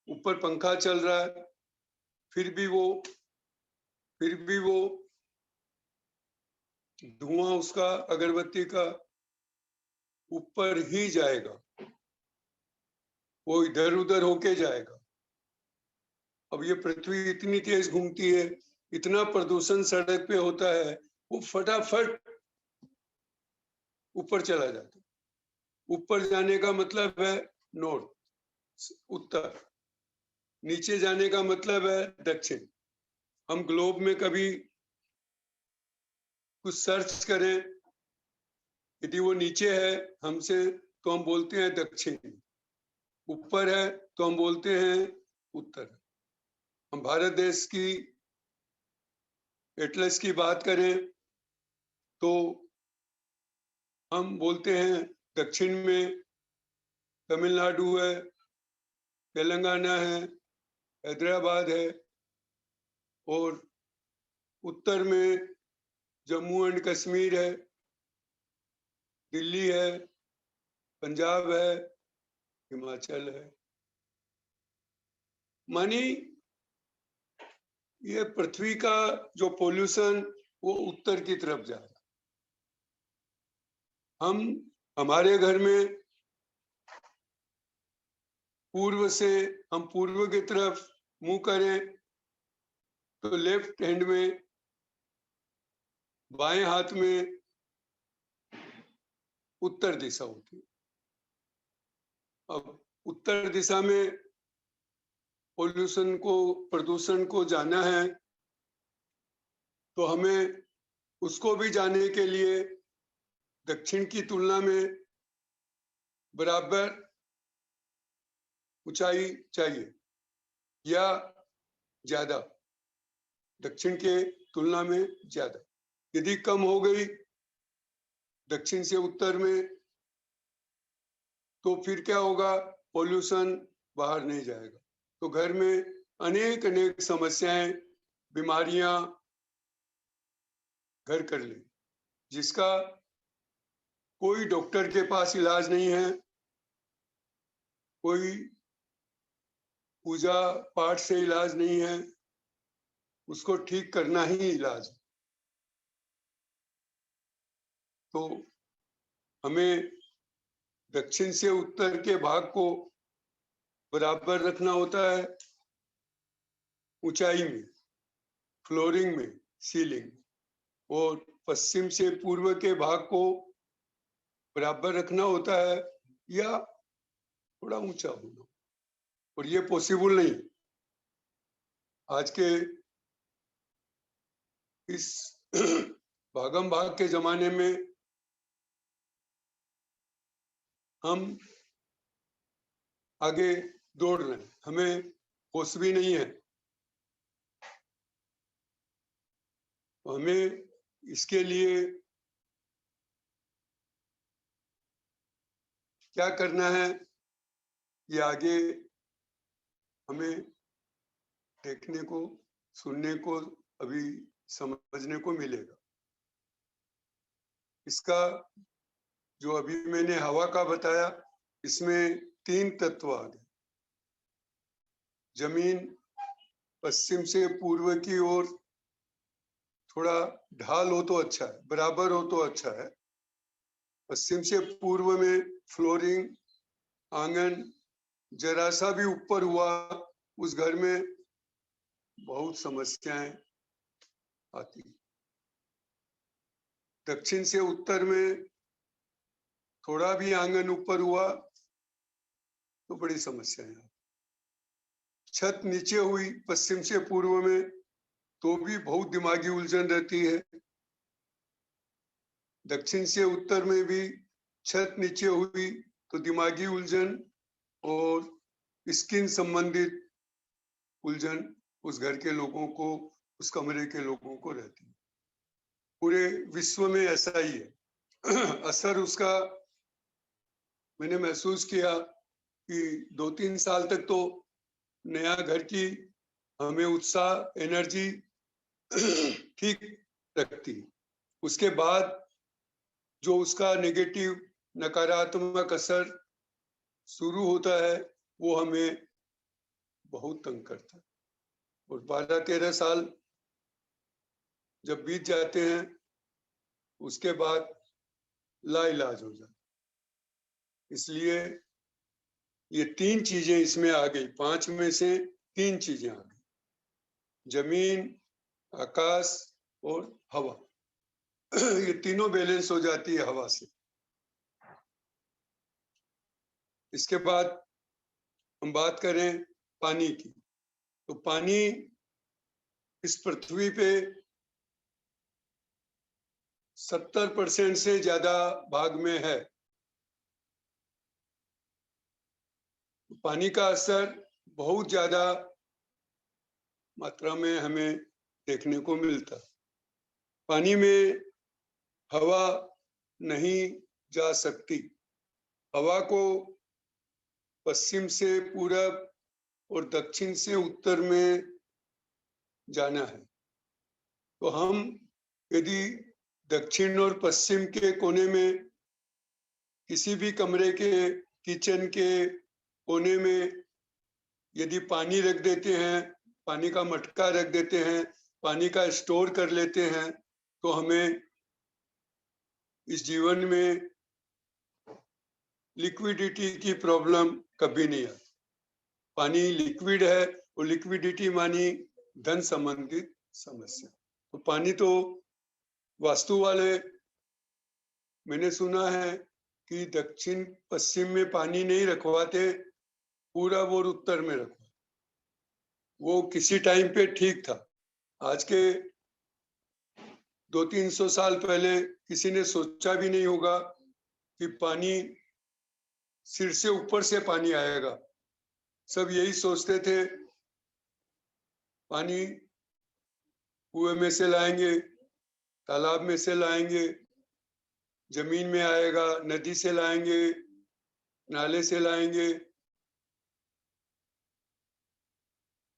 ऊपर पंखा चल रहा है, फिर भी वो धुआं उसका अगरबत्ती का ऊपर ही जाएगा, वो इधर उधर होके जाएगा। अब ये पृथ्वी इतनी तेज घूमती है, इतना प्रदूषण सड़क पे होता है, वो फटाफट ऊपर चला जाता है। ऊपर जाने का मतलब है नॉर्थ, उत्तर। नीचे जाने का मतलब है दक्षिण। हम ग्लोब में कभी कुछ सर्च करें, यदि वो नीचे है हमसे तो हम बोलते हैं दक्षिण, ऊपर है तो हम बोलते हैं उत्तर। हम भारत देश की एटलस की बात करें तो हम बोलते हैं दक्षिण में तमिलनाडु है, तेलंगाना है, हैदराबाद है, और उत्तर में जम्मू एंड कश्मीर है, दिल्ली है, पंजाब है, हिमाचल है। मानी ये पृथ्वी का जो पोल्यूशन वो उत्तर की तरफ जा रहा है। हमारे घर में पूर्व से हम पूर्व की तरफ मुंह करें तो लेफ्ट हैंड में, बाएं हाथ में उत्तर दिशा होती है। अब उत्तर दिशा में पोल्यूशन को, प्रदूषण को जाना है तो हमें उसको भी जाने के लिए दक्षिण की तुलना में बराबर ऊंचाई चाहिए या ज्यादा, दक्षिण के तुलना में ज्यादा। यदि कम हो गई दक्षिण से उत्तर में तो फिर क्या होगा, पोल्यूशन बाहर नहीं जाएगा, तो घर में अनेक अनेक समस्याएं, बीमारियां घर कर ले, जिसका कोई डॉक्टर के पास इलाज नहीं है, कोई पूजा पाठ से इलाज नहीं है, उसको ठीक करना ही इलाज है। तो हमें दक्षिण से उत्तर के भाग को बराबर रखना होता है, ऊंचाई में, फ्लोरिंग में, सीलिंग, और पश्चिम से पूर्व के भाग को बराबर रखना होता है या थोड़ा ऊंचा होना, और ये पॉसिबल नहीं। आज के इस भागम भाग के जमाने में हम आगे दौड़ रहे हैं, हमें होश भी नहीं है। हमें इसके लिए क्या करना है, ये आगे हमें देखने को, सुनने को, अभी समझने को मिलेगा। इसका जो अभी मैंने हवा का बताया, इसमें 3 तत्व आ गए। जमीन पश्चिम से पूर्व की ओर थोड़ा ढाल हो तो अच्छा है, बराबर हो तो अच्छा है। पश्चिम से पूर्व में फ्लोरिंग, आंगन जरा सा भी ऊपर हुआ, उस घर में बहुत समस्याएं आती। दक्षिण से उत्तर में थोड़ा भी आंगन ऊपर हुआ तो बड़ी समस्याएं आती। छत नीचे हुई पश्चिम से पूर्व में तो भी बहुत दिमागी उलझन रहती है। दक्षिण से उत्तर में भी छत नीचे हुई तो दिमागी उलझन और स्किन संबंधित उलझन उस घर के लोगों को, उस कमरे के लोगों को रहती है। पूरे विश्व में ऐसा ही है। असर उसका मैंने महसूस किया कि 2-3 साल तक तो नया घर की हमें उत्साह, एनर्जी ठीक रखती, उसके बाद जो उसका नेगेटिव, नकारात्मक असर शुरू होता है वो हमें बहुत तंग करता है। और 12-13 साल जब बीत जाते हैं उसके बाद लाइलाज हो जाता। इसलिए ये 3 चीजें इसमें आ गई, 5 में से 3 चीजें आ गई, जमीन, आकाश और हवा। ये तीनों बैलेंस हो जाती है हवा से। इसके बाद हम बात करें पानी की, तो पानी इस पृथ्वी पे 70% से ज्यादा भाग में है। पानी का असर बहुत ज्यादा मात्रा में हमें देखने को मिलता। पानी में हवा नहीं, जा सकती। हवा को पश्चिम से पूरब और दक्षिण से उत्तर में जाना है, तो हम यदि दक्षिण और पश्चिम के कोने में किसी भी कमरे के किचन के कोने में यदि पानी रख देते हैं, पानी का मटका रख देते हैं, पानी का स्टोर कर लेते हैं, तो हमें इस जीवन में लिक्विडिटी की प्रॉब्लम कभी नहीं आती। पानी लिक्विड है और लिक्विडिटी मानी धन संबंधित समस्या। तो पानी तो वास्तु वाले, मैंने सुना है कि दक्षिण पश्चिम में पानी नहीं रखवाते, पूरब और उत्तर में रखवाते। वो किसी टाइम पे ठीक था। आज के 200-300 साल पहले किसी ने सोचा भी नहीं होगा कि पानी सिर से ऊपर से पानी आएगा। सब यही सोचते थे पानी कुएं में से लाएंगे, तालाब में से लाएंगे, जमीन में आएगा, नदी से लाएंगे, नाले से लाएंगे।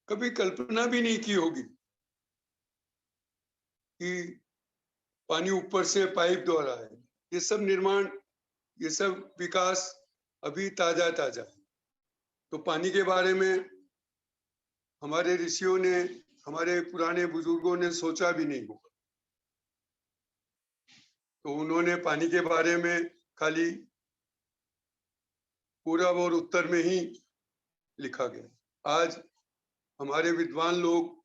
कभी कल्पना भी नहीं की होगी कि पानी ऊपर से पाइप द्वारा है। ये सब निर्माण, ये सब विकास अभी ताजा ताजा है। तो पानी के बारे में हमारे ऋषियों ने, हमारे पुराने बुजुर्गों ने सोचा भी नहीं होगा। तो उन्होंने पानी के बारे में खाली पूरब और उत्तर में ही लिखा गया। आज हमारे विद्वान लोग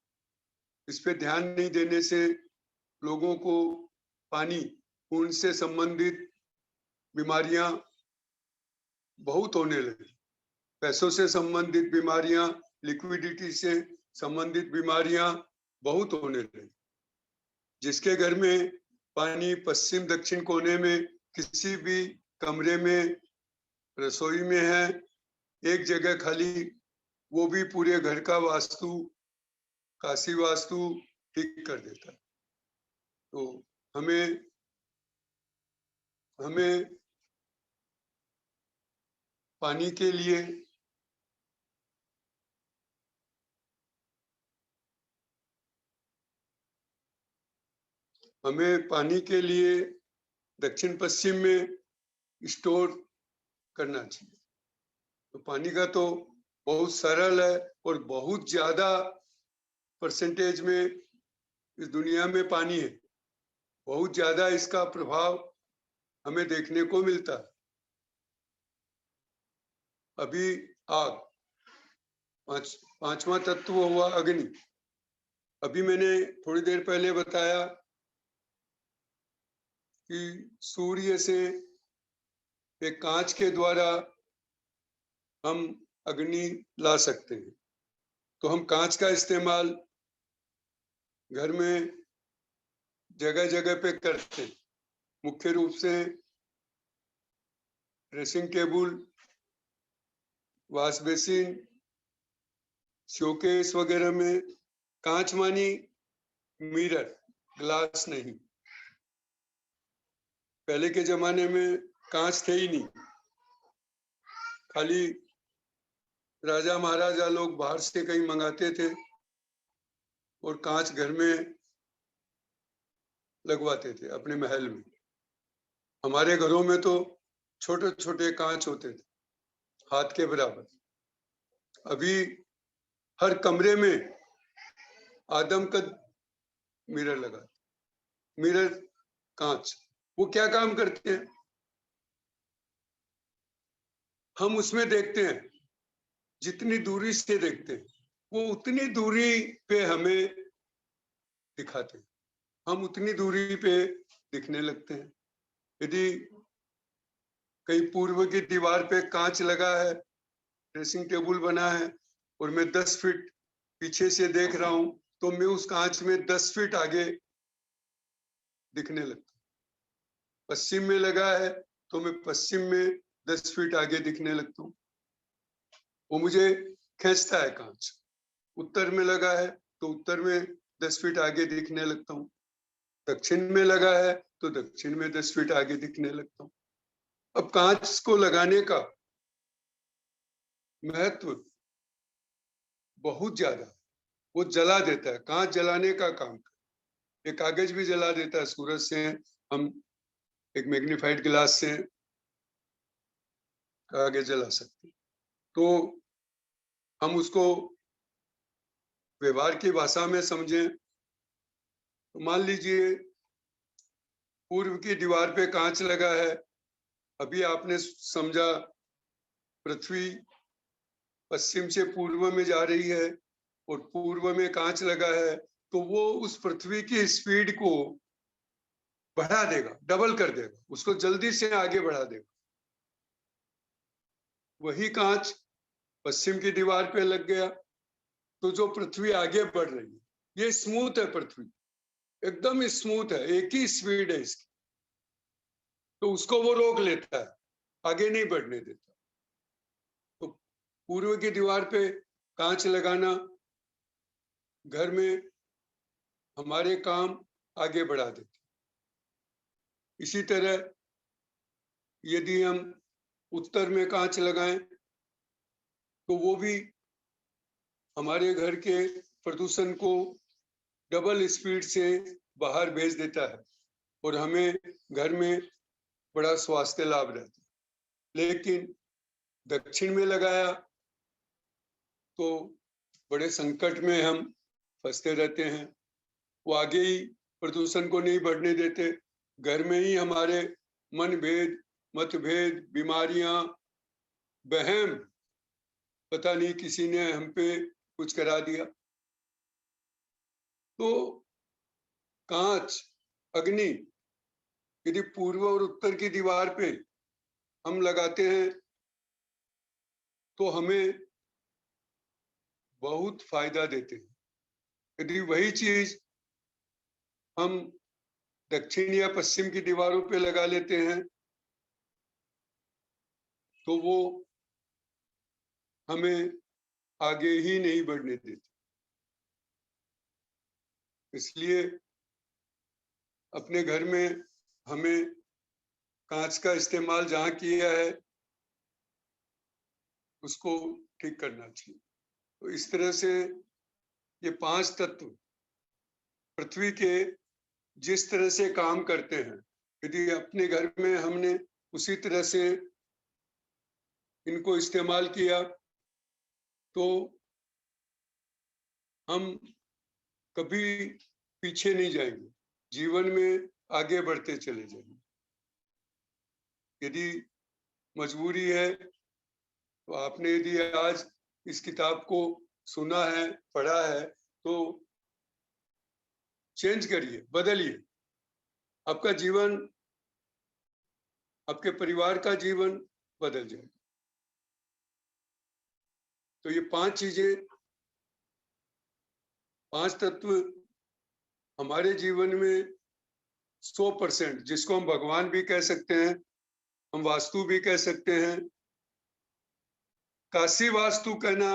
इस पे ध्यान नहीं देने से लोगों को पानी, खून से संबंधित बीमारियां बहुत होने लगी। पैसों से संबंधित बीमारियां, लिक्विडिटी से संबंधित बीमारियां बहुत होने लगी। जिसके घर में पानी पश्चिम दक्षिण कोने में किसी भी कमरे में, रसोई में है, एक जगह खाली, वो भी पूरे घर का वास्तु, काशी वास्तु ठीक कर देता है। तो हमें पानी के लिए दक्षिण पश्चिम में स्टोर करना चाहिए। तो पानी का तो बहुत सरल है और बहुत ज्यादा परसेंटेज में इस दुनिया में पानी है। बहुत ज्यादा इसका प्रभाव हमें देखने को मिलता है। अभी आग, पांचवा तत्व हुआ अग्नि। अभी मैंने थोड़ी देर पहले बताया कि सूर्य से एक कांच के द्वारा हम अग्नि ला सकते हैं। तो हम कांच का इस्तेमाल घर में जगह जगह पे करते हैं। मुख्य रूप से dressing table, wash basin, showcase वगैरह में कांच मानी मिरर, ग्लास नहीं। पहले के जमाने में कांच थे ही नहीं। खाली राजा महाराजा लोग बाहर से कहीं मंगाते थे और कांच घर में लगवाते थे अपने महल में। हमारे घरों में तो छोटे छोटे कांच होते थे, हाथ के बराबर। अभी हर कमरे में आदमकद मिरर लगा, मिरर कांच। वो क्या काम करते हैं? हम उसमें देखते हैं, जितनी दूरी से देखते हैं वो उतनी दूरी पे हमें दिखाते हैं, हम उतनी दूरी पे दिखने लगते हैं। यदि कहीं पूर्व की दीवार पे कांच लगा है, ड्रेसिंग टेबल बना है और मैं 10 फीट पीछे से देख रहा हूं, तो मैं उस कांच में 10 फीट आगे दिखने लगता हूं। पश्चिम में लगा है तो मैं पश्चिम में 10 फीट आगे दिखने लगता हूँ। वो मुझे खींचता है कांच। उत्तर में लगा है तो उत्तर में 10 फीट आगे दिखने लगता हूँ। दक्षिण में लगा है तो दक्षिण में 10 फीट आगे दिखने लगता हूँ। अब कांच को लगाने का महत्व बहुत ज्यादा है, वो जला देता है, कांच जलाने का काम, ये कागज भी जला देता है। सूरज से हम एक मैग्नीफाइड ग्लास से कागज जला सकते हैं। तो हम उसको व्यवहार की भाषा में समझें तो मान लीजिए पूर्व की दीवार पे कांच लगा है, अभी आपने समझा पृथ्वी पश्चिम से पूर्व में जा रही है और पूर्व में कांच लगा है, तो वो उस पृथ्वी की स्पीड को बढ़ा देगा, डबल कर देगा, उसको जल्दी से आगे बढ़ा देगा। वही कांच पश्चिम की दीवार पे लग गया तो जो पृथ्वी आगे बढ़ रही है, ये स्मूथ है, पृथ्वी एकदम स्मूथ है, एक ही स्पीड है इसकी, तो उसको वो रोक लेता है, आगे नहीं बढ़ने देता। तो पूर्व की दीवार पे कांच लगाना घर में हमारे काम आगे बढ़ा देते। इसी तरह यदि हम उत्तर में कांच लगाएं तो वो भी हमारे घर के प्रदूषण को डबल स्पीड से बाहर भेज देता है और हमें घर में बड़ा स्वास्थ्य लाभ रहता है। लेकिन दक्षिण में लगाया तो बड़े संकट में हम फंसते रहते हैं, वो आगे ही प्रदूषण को नहीं बढ़ने देते, घर में ही हमारे मनभेद, मतभेद, बीमारियां, वहम, पता नहीं किसी ने हम पे कुछ करा दिया। तो कांच, अग्नि यदि पूर्व और उत्तर की दीवार पे हम लगाते हैं तो हमें बहुत फायदा देते हैं। यदि वही चीज हम दक्षिण या पश्चिम की दीवारों पे लगा लेते हैं तो वो हमें आगे ही नहीं बढ़ने देते। इसलिए अपने घर में हमें कांच का इस्तेमाल जहां किया है उसको ठीक करना चाहिए। तो इस तरह से ये 5 तत्व पृथ्वी के जिस तरह से काम करते हैं, यदि अपने घर में हमने उसी तरह से इनको इस्तेमाल किया तो हम कभी पीछे नहीं जाएंगे, जीवन में आगे बढ़ते चले जाएंगे। यदि मजबूरी है तो आपने यदि आज इस किताब को सुना है, पढ़ा है, तो चेंज करिए, बदलिए। आपका जीवन, आपके परिवार का जीवन बदल जाएगा। तो ये 5 चीजें, 5 तत्व हमारे जीवन में 100%, जिसको हम भगवान भी कह सकते हैं, हम वास्तु भी कह सकते हैं, काशी वास्तु कहना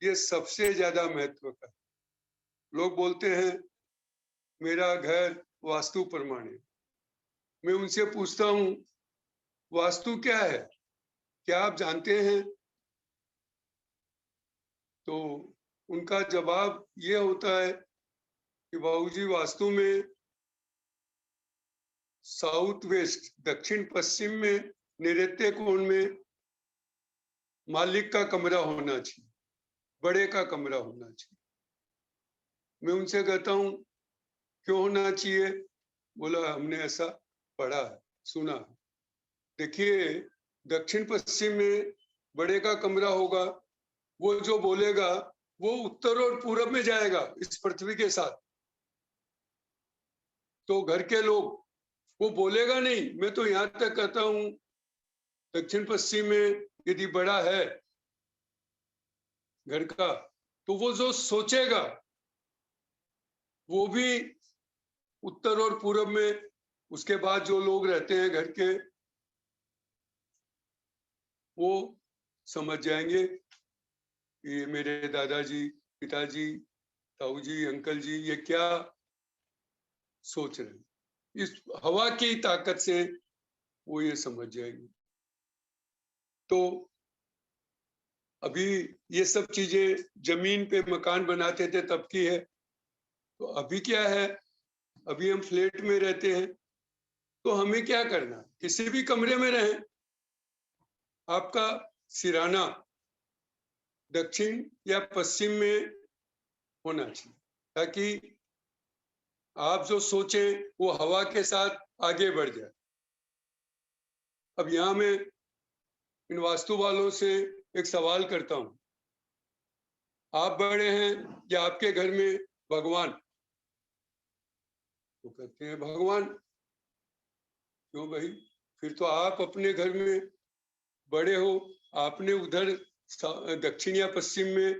ये सबसे ज्यादा महत्व का। लोग बोलते हैं मेरा घर वास्तु प्रमाण है। मैं उनसे पूछता हूं वास्तु क्या है, क्या आप जानते हैं? तो उनका जवाब ये होता है कि बाबूजी वास्तु में साउथ वेस्ट, दक्षिण पश्चिम में नैऋत्य कोण में मालिक का कमरा होना चाहिए, बड़े का कमरा होना चाहिए। मैं उनसे कहता हूं क्यों होना चाहिए? बोला हमने ऐसा पढ़ा है, सुना है। देखिए दक्षिण पश्चिम में बड़े का कमरा होगा, वो जो बोलेगा वो उत्तर और पूरब में जाएगा इस पृथ्वी के साथ। तो घर के लोग, वो बोलेगा नहीं। मैं तो यहां तक कहता हूं दक्षिण पश्चिम में यदि बड़ा है घर का तो वो जो सोचेगा वो भी उत्तर और पूरब में, उसके बाद जो लोग रहते हैं घर के वो समझ जाएंगे ये मेरे दादाजी, पिताजी, ताऊ जी, अंकल जी ये क्या सोच रहे हैं। इस हवा की ताकत से वो ये समझ जाएगी। तो अभी ये सब चीजें जमीन पे मकान बनाते थे तब की है। तो अभी क्या है, अभी हम फ्लैट में रहते हैं, तो हमें क्या करना, किसी भी कमरे में रहें, आपका सिराना दक्षिण या पश्चिम में होना चाहिए, ताकि आप जो सोचें वो हवा के साथ आगे बढ़ जाए। अब यहाँ मैं इन वास्तु वालों से एक सवाल करता हूं, आप बड़े हैं या आपके घर में भगवान? तो कहते हैं भगवान। क्यों भाई, फिर तो आप अपने घर में बड़े हो, आपने उधर दक्षिण या पश्चिम में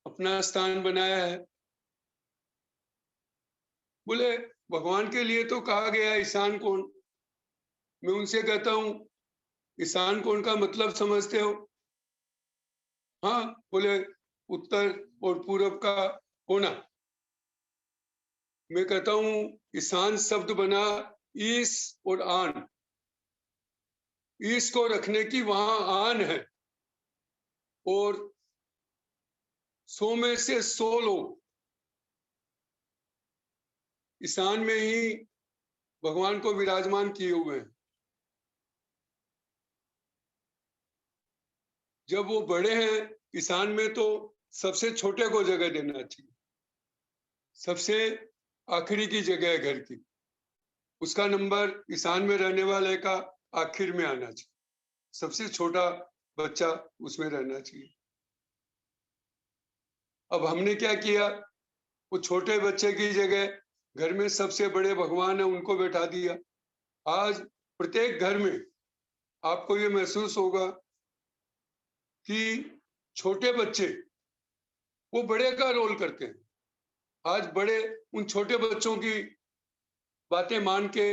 अपना स्थान बनाया है। बोले भगवान के लिए तो कहा गया ईशान कोण। मैं उनसे कहता हूं ईशान कोण का मतलब समझते हो? हाँ, बोले उत्तर और पूरब का कोना। मैं कहता हूं ईशान शब्द बना ईश और आन, ईश को रखने की वहां आन है, और 100 में से 100 लोग ईशान में ही भगवान को विराजमान किए हुए हैं। जब वो बड़े हैं ईशान में, तो सबसे छोटे को जगह देना चाहिए, सबसे आखिरी की जगह है घर की, उसका नंबर ईशान में रहने वाले का आखिर में आना चाहिए, सबसे छोटा बच्चा उसमें रहना चाहिए। अब हमने क्या किया, वो छोटे बच्चे की जगह घर में सबसे बड़े भगवान है उनको बैठा दिया। आज प्रत्येक घर में आपको ये महसूस होगा कि छोटे बच्चे वो बड़े का रोल करते हैं। आज बड़े उन छोटे बच्चों की बातें मान के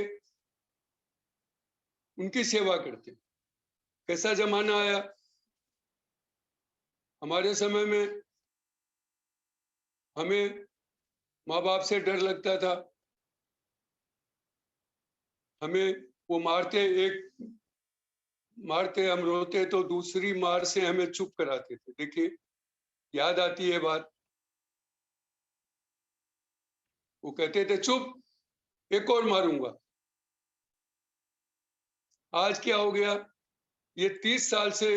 उनकी सेवा करते हैं। कैसा जमाना आया, हमारे समय में हमें माँ बाप से डर लगता था, हमें वो मारते हम रोते तो दूसरी मार से हमें चुप कराते थे। देखिए याद आती है बात, वो कहते थे चुप, एक और मारूंगा। आज क्या हो गया, ये 30 साल से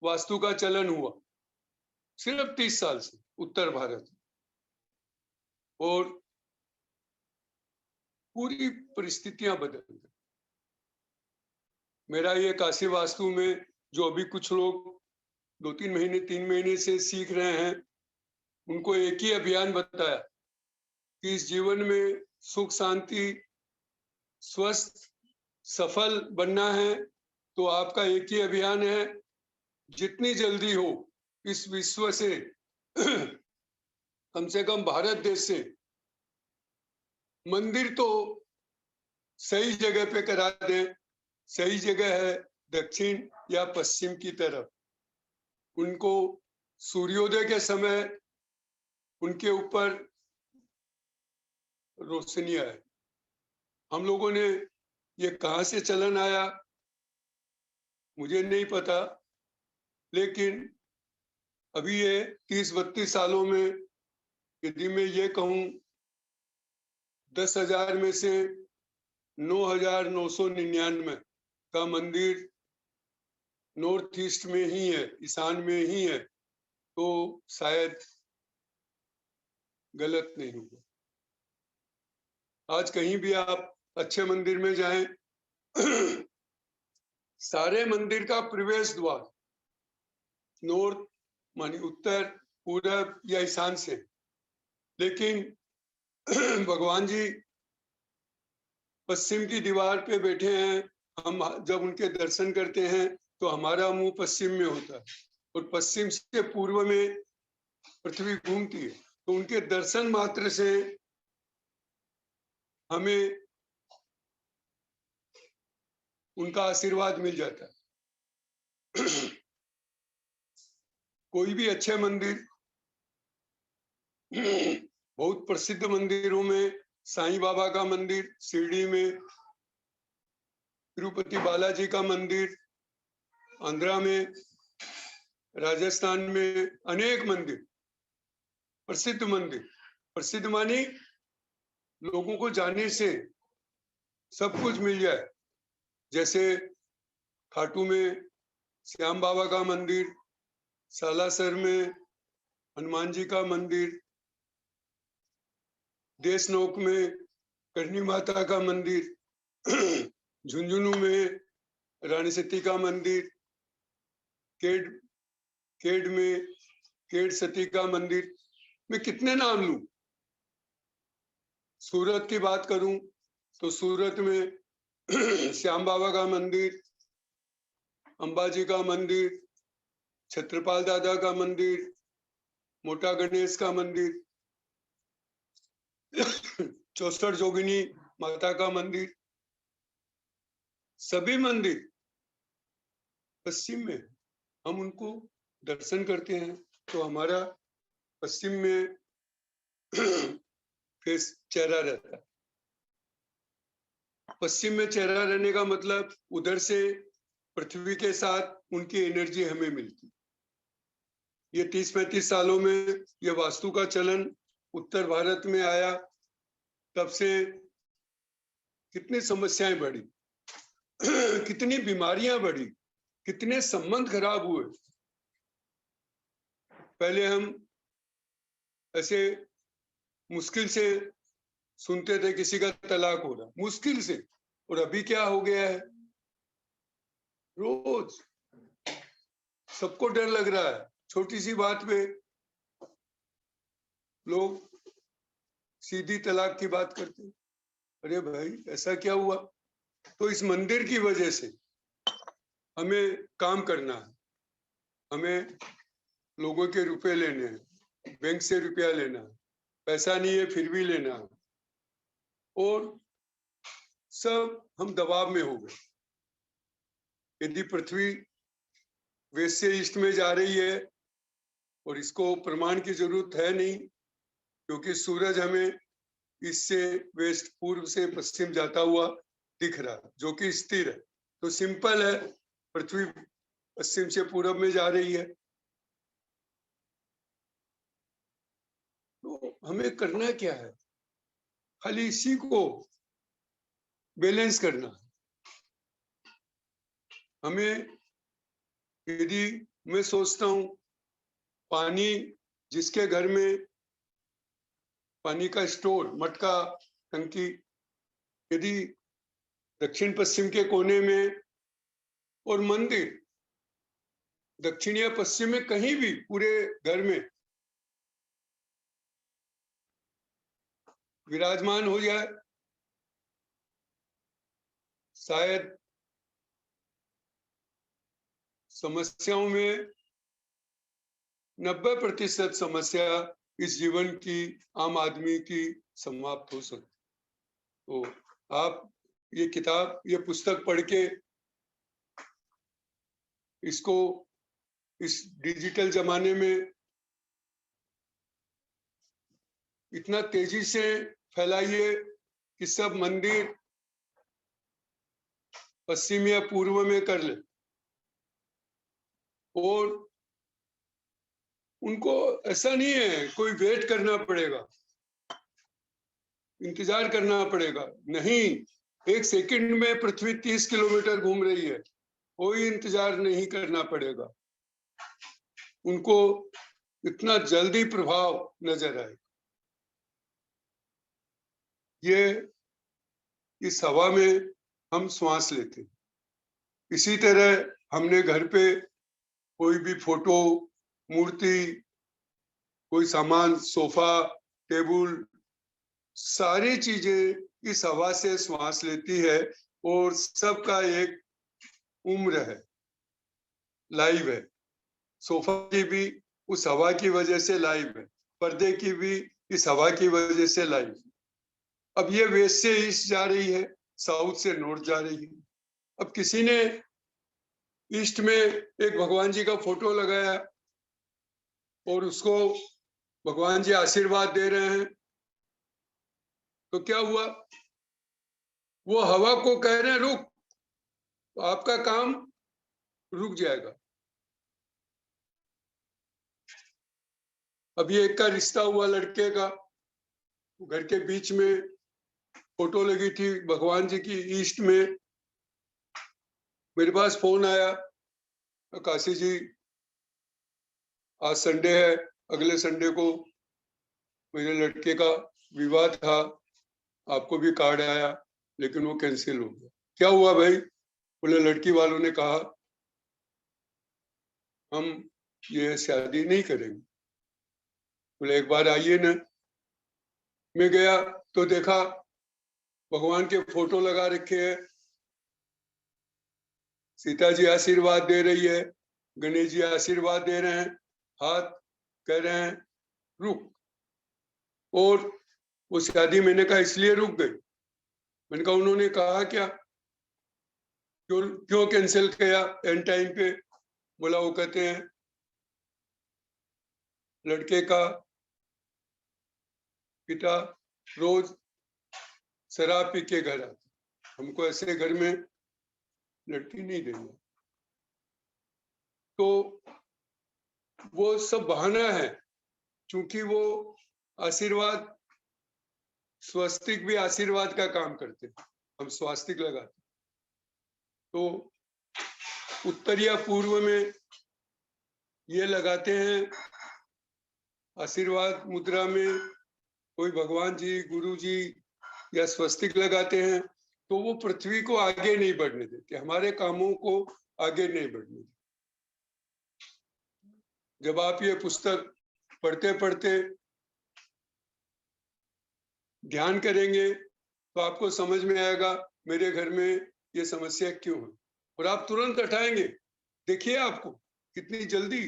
वास्तु का चलन हुआ, सिर्फ 30 साल से उत्तर भारत, और पूरी परिस्थितियां बदल गई। मेरा ये काशी वास्तु में जो अभी कुछ लोग 2-3 महीने 3 महीने से सीख रहे हैं, उनको एक ही अभियान बताया कि इस जीवन में सुख शांति स्वस्थ सफल बनना है, तो आपका एक ही अभियान है, जितनी जल्दी हो इस विश्व से कम से कम भारत देश से मंदिर तो सही जगह पे करा दें। सही जगह है दक्षिण या पश्चिम की तरफ। उनको सूर्योदय के समय उनके ऊपर रोशनी आए। हम लोगों ने ये कहां से चलन आया मुझे नहीं पता, लेकिन अभी ये 30-32 सालों में यदि मैं ये कहूं 10,000 में से 9,999 का मंदिर नॉर्थ ईस्ट में ही है, ईशान में ही है, तो शायद गलत नहीं होगा। आज कहीं भी आप अच्छे मंदिर में जाएं सारे मंदिर का प्रवेश द्वार नॉर्थ मानी उत्तर पूरब या ईशान से, लेकिन भगवान जी पश्चिम की दीवार पे बैठे हैं। हम जब उनके दर्शन करते हैं तो हमारा मुंह पश्चिम में होता है, और पश्चिम से पूर्व में पृथ्वी घूमती है, तो उनके दर्शन मात्र से हमें उनका आशीर्वाद मिल जाता है। कोई भी अच्छे मंदिर बहुत प्रसिद्ध मंदिरों में साईं बाबा का मंदिर शिरडी में, तिरुपति बालाजी का मंदिर, आंध्रा में, राजस्थान में अनेक मंदिर, प्रसिद्ध मानी लोगों को जाने से सब कुछ मिल जाए। जैसे खाटू में श्याम बाबा का मंदिर, सालासर में हनुमान जी का मंदिर, देशनोक में करनी माता का मंदिर, झुंझुनू में रानी सती का मंदिर, केड में केड सती का मंदिर। मैं कितने नाम लूं? सूरत की बात करूं तो सूरत में श्याम बाबा का मंदिर, अंबाजी का मंदिर, छत्रपाल दादा का मंदिर, मोटा गणेश का मंदिर, 64 जोगिनी माता का मंदिर, सभी मंदिर पश्चिम में। हम उनको दर्शन करते हैं तो हमारा पश्चिम में फेस चेहरा रहता है। पश्चिम में चेहरा रहने का मतलब उधर से पृथ्वी के साथ उनकी एनर्जी हमें मिलती। ये 30-35 सालों में ये वास्तु का चलन उत्तर भारत में आया, तब से कितनी समस्याएं बढ़ी, कितनी बीमारियां बढ़ी, कितने संबंध खराब हुए। पहले हम ऐसे मुश्किल से सुनते थे किसी का तलाक हो रहा, मुश्किल से, और अभी क्या हो गया है, रोज सबको डर लग रहा है। छोटी सी बात पे लोग सीधी तलाक की बात करते हैं। अरे भाई ऐसा क्या हुआ? तो इस मंदिर की वजह से हमें काम करना है, हमें लोगों के रुपए लेने हैं, बैंक से रुपया लेना है, पैसा नहीं है फिर भी लेना है, और सब हम दबाव में हो गए। यदि पृथ्वी वेस्ट से ईस्ट में जा रही है, और इसको प्रमाण की जरूरत है नहीं, क्योंकि सूरज हमें ईस्ट से वेस्ट, पूर्व से पश्चिम जाता हुआ दिख रहा है, जो कि स्थिर है। तो सिंपल है, पृथ्वी पश्चिम से पूर्व में जा रही है। तो हमें करना क्या है? खाली इसी को बैलेंस करना है। हमें, यदि मैं सोचता हूं पानी, जिसके घर में पानी का स्टोर, मटका, टंकी, यदि दक्षिण पश्चिम के कोने में, और मंदिर दक्षिण या पश्चिम में कहीं भी पूरे घर में विराजमान हो जाए, शायद समस्याओं में 90% समस्या इस जीवन की, आम आदमी की समाप्त हो सकती। तो आप ये किताब, ये पुस्तक पढ़ के इसको इस डिजिटल जमाने में इतना तेजी से फैलाइए कि सब मंदिर पश्चिम या पूर्व में कर ले, और उनको ऐसा नहीं है कोई वेट करना पड़ेगा, इंतजार करना पड़ेगा, नहीं। 1 सेकंड में पृथ्वी 30 किलोमीटर घूम रही है, कोई इंतजार नहीं करना पड़ेगा। उनको इतना जल्दी प्रभाव नजर आए। ये इस हवा में हम श्वास लेते, इसी तरह हमने घर पे कोई भी फोटो, मूर्ति, कोई सामान, सोफा, टेबल, सारी चीजें इस हवा से श्वास लेती है, और सबका एक उम्र है, लाइव है। सोफा की भी उस हवा की वजह से लाइव है, पर्दे की भी इस हवा की वजह से लाइव है। अब ये वेस्ट से ईस्ट जा रही है, साउथ से नॉर्थ जा रही है। अब किसी ने ईस्ट में एक भगवान जी का फोटो लगाया, और उसको भगवान जी आशीर्वाद दे रहे हैं, तो क्या हुआ? वो हवा को कह रहे हैं रुक, तो आपका काम रुक जाएगा। अभी एक का रिश्ता हुआ लड़के का, घर के बीच में फोटो लगी थी भगवान जी की ईस्ट में। मेरे पास फोन आया, काशी जी आज संडे है, अगले संडे को मेरे लड़के का विवाह था, आपको भी कार्ड आया लेकिन वो कैंसिल हो गया। क्या हुआ भाई? बोले लड़की वालों ने कहा हम ये शादी नहीं करेंगे। बोले एक बार आइए ना। मैं गया तो देखा भगवान के फोटो लगा रखे हैं, सीता जी आशीर्वाद दे रही है, गणेश जी आशीर्वाद दे रहे हैं, हाथ कह रहे हैं रुक। और वो शादी मैंने कहा इसलिए रुक गई। मैंने कहा उन्होंने कहा क्या, क्यों क्यों कैंसिल किया एंड टाइम पे? बोला वो कहते हैं लड़के का पिता रोज शराब पी के घर आता, हमको ऐसे घर में लड़की नहीं देना। तो वो सब बहाना है, क्योंकि वो आशीर्वाद, स्वस्तिक भी आशीर्वाद का काम करते हैं, हम स्वास्तिक लगाते। तो उत्तर या पूर्व में ये लगाते हैं आशीर्वाद मुद्रा में, कोई भगवान जी गुरु जी या स्वस्तिक लगाते हैं, तो वो पृथ्वी को आगे नहीं बढ़ने देते, हमारे कामों को आगे नहीं बढ़ने देते। जब आप ये पुस्तक पढ़ते पढ़ते ध्यान करेंगे तो आपको समझ में आएगा मेरे घर में ये समस्या क्यों है, और आप तुरंत हटाएंगे। देखिए आपको कितनी जल्दी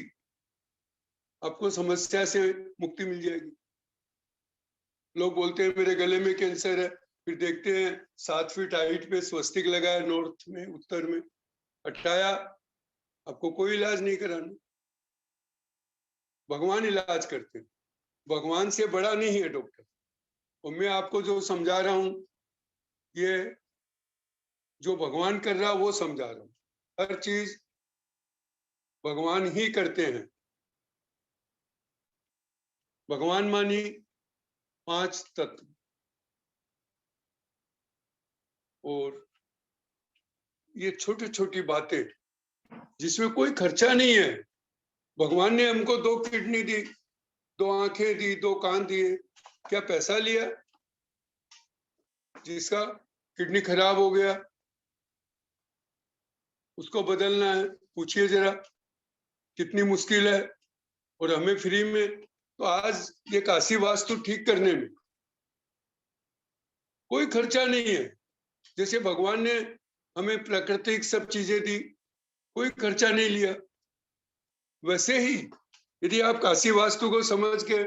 आपको समस्या से मुक्ति मिल जाएगी। लोग बोलते हैं मेरे गले में कैंसर है, फिर देखते हैं 7 फीट हाइट पे स्वस्तिक लगाया नॉर्थ में, उत्तर में, हटाया, आपको कोई इलाज नहीं कराना, भगवान इलाज करते हैं, भगवान से बड़ा नहीं है डॉक्टर। और मैं आपको जो समझा रहा हूं ये जो भगवान कर रहा वो समझा रहा हूं, हर चीज भगवान ही करते हैं। भगवान मानी 5 तत्व, और ये छोटी छोटी बातें जिसमें कोई खर्चा नहीं है। भगवान ने हमको 2 किडनी दी, 2 आंखें दी, 2 कान दिए, क्या पैसा लिया? जिसका किडनी खराब हो गया उसको बदलना है, पूछिए जरा कितनी मुश्किल है, और हमें फ्री में। तो आज ये काशी वास्तु ठीक करने में कोई खर्चा नहीं है। जैसे भगवान ने हमें प्राकृतिक सब चीजें दी, कोई खर्चा नहीं लिया, वैसे ही यदि आप काशी वास्तु को समझ के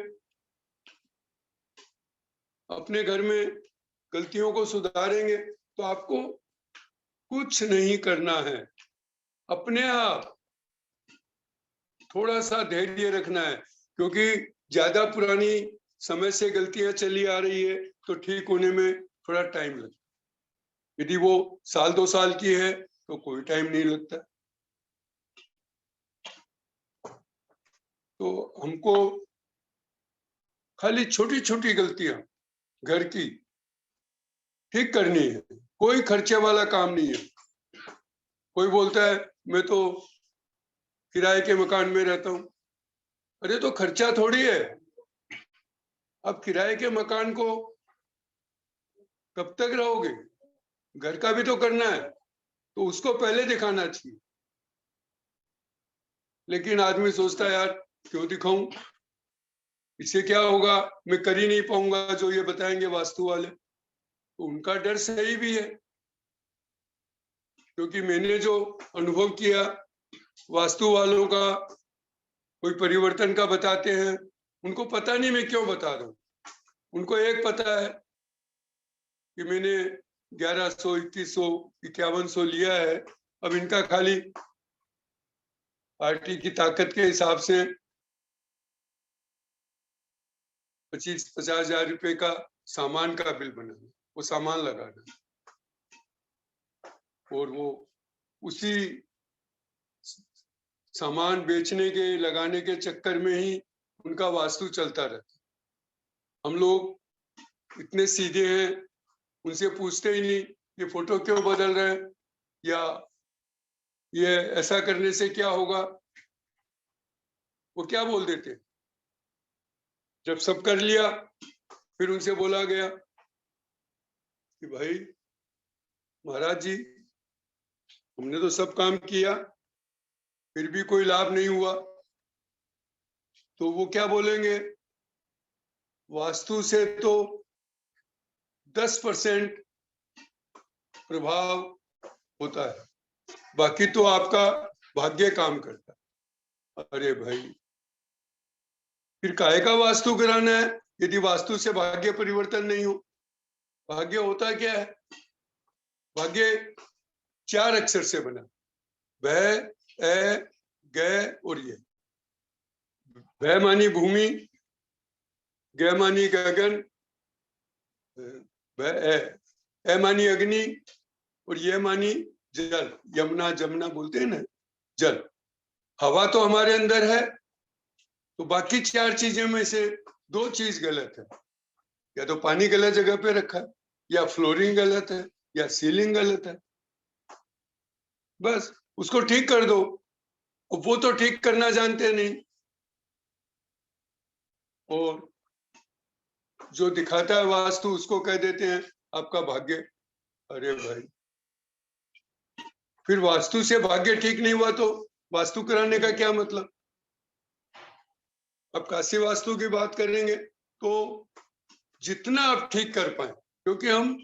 अपने घर में गलतियों को सुधारेंगे तो आपको कुछ नहीं करना है, अपने आप थोड़ा सा धैर्य रखना है, क्योंकि ज्यादा पुरानी समय से गलतियां चली आ रही है तो ठीक होने में थोड़ा टाइम लगता है। यदि वो 1-2 साल की है तो कोई टाइम नहीं लगता। तो हमको खाली छोटी छोटी गलतियां घर की ठीक करनी है, कोई खर्चे वाला काम नहीं है। कोई बोलता है मैं तो किराए के मकान में रहता हूं, अरे तो खर्चा थोड़ी है। अब किराए के मकान को कब तक रहोगे, घर का भी तो करना है, तो उसको पहले दिखाना चाहिए। लेकिन आदमी सोचता है यार क्यों दिखाऊं, इससे क्या होगा, मैं कर ही नहीं पाऊंगा जो ये बताएंगे वास्तु वाले। तो उनका डर सही भी है, क्योंकि मैंने जो अनुभव किया वास्तु वालों का, कोई परिवर्तन का बताते हैं, उनको पता नहीं मैं क्यों बता रहा हूं। उनको एक पता है कि मैंने 1100, 2100, 5100 लिया है, अब इनका खाली पार्टी की ताकत के हिसाब से 25-50 हजार रुपए का सामान का बिल बनाना, वो सामान लगाना, और वो उसी सामान बेचने के लगाने के चक्कर में ही उनका वास्तु चलता रहता। हम लोग इतने सीधे हैं, उनसे पूछते ही नहीं ये फोटो क्यों बदल रहे हैं या ये ऐसा करने से क्या होगा, वो क्या बोल देते। जब सब कर लिया फिर उनसे बोला गया कि भाई महाराज जी हमने तो सब काम किया फिर भी कोई लाभ नहीं हुआ, तो वो क्या बोलेंगे, वास्तु से तो 10% प्रभाव होता है, बाकी तो आपका भाग्य काम करता है। अरे भाई फिर काहे का वास्तु कराना है यदि वास्तु से भाग्य परिवर्तन नहीं हो। भाग्य होता क्या है, भाग्य 4 अक्षर से बना, भ ए ग और ये। भ मानी भूमि, ग मानी गगन, ए मानी अग्नि और ये मानी जल। यमुना जमुना बोलते हैं ना, जल। हवा तो हमारे अंदर है, तो बाकी 4 चीजों में से 2 चीज गलत है, या तो पानी गलत जगह पे रखा है, या फ्लोरिंग गलत है, या सीलिंग गलत है। बस उसको ठीक कर दो। वो तो ठीक करना जानते नहीं, और जो दिखाता है वास्तु उसको कह देते हैं आपका भाग्य। अरे भाई फिर वास्तु से भाग्य ठीक नहीं हुआ तो वास्तु कराने का क्या मतलब। अब काशी वास्तु की बात करेंगे तो जितना आप ठीक कर पाए, क्योंकि हम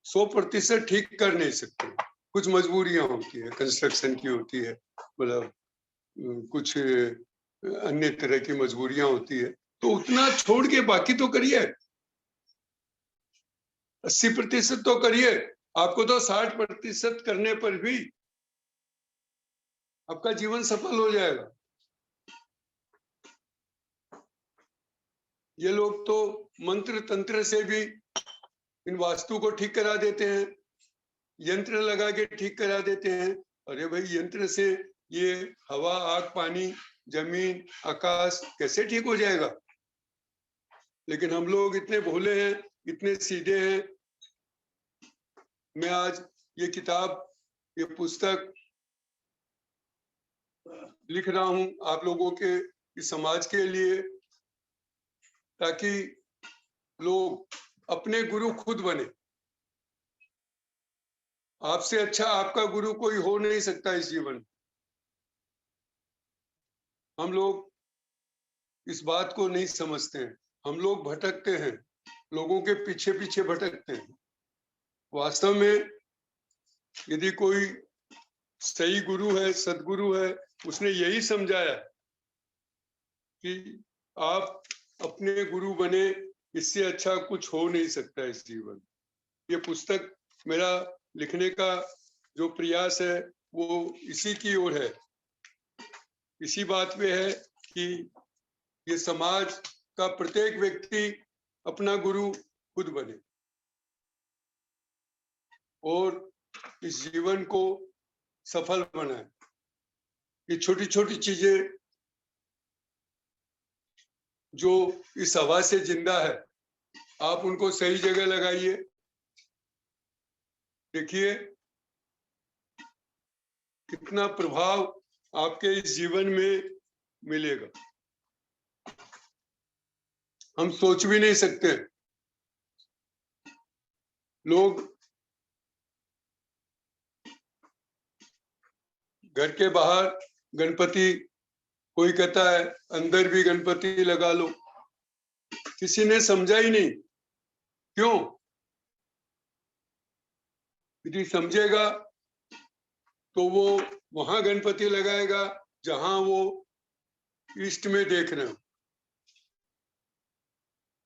100% ठीक कर नहीं सकते, कुछ मजबूरियां होती है, कंस्ट्रक्शन की होती है, मतलब कुछ अन्य तरह की मजबूरियां होती है, तो उतना छोड़ के बाकी तो करिए। 80% तो करिए। आपको तो 60% करने पर भी आपका जीवन सफल हो जाएगा। ये लोग तो मंत्र तंत्र से भी इन वास्तु को ठीक करा देते हैं, यंत्र लगा के ठीक करा देते हैं। अरे भाई यंत्र से ये हवा आग पानी जमीन आकाश कैसे ठीक हो जाएगा। लेकिन हम लोग इतने भोले हैं, इतने सीधे हैं। मैं आज ये किताब, ये पुस्तक लिख रहा हूं आप लोगों के, इस समाज के लिए, ताकि लोग अपने गुरु खुद बने। आपसे अच्छा आपका गुरु कोई हो नहीं सकता इस जीवन। हम लोग इस बात को नहीं समझते हैं, हम लोग भटकते हैं, लोगों के पीछे पीछे भटकते हैं। वास्तव में यदि कोई सही गुरु है, सदगुरु है, उसने यही समझाया कि आप अपने गुरु बने, इससे अच्छा कुछ हो नहीं सकता इस जीवन। ये पुस्तक मेरा लिखने का जो प्रयास है वो इसी की ओर है, इसी बात पे है कि ये समाज का प्रत्येक व्यक्ति अपना गुरु खुद बने और इस जीवन को सफल बनाए। ये छोटी छोटी चीजें जो इस हवा से जिंदा है, आप उनको सही जगह लगाइए, देखिए कितना प्रभाव आपके इस जीवन में मिलेगा, हम सोच भी नहीं सकते। लोग घर के बाहर गणपति, कोई कहता है अंदर भी गणपति लगा लो, किसी ने समझा ही नहीं। क्यों? यदि समझेगा तो वो वहां गणपति लगाएगा जहां वो ईस्ट में देख रहे हो,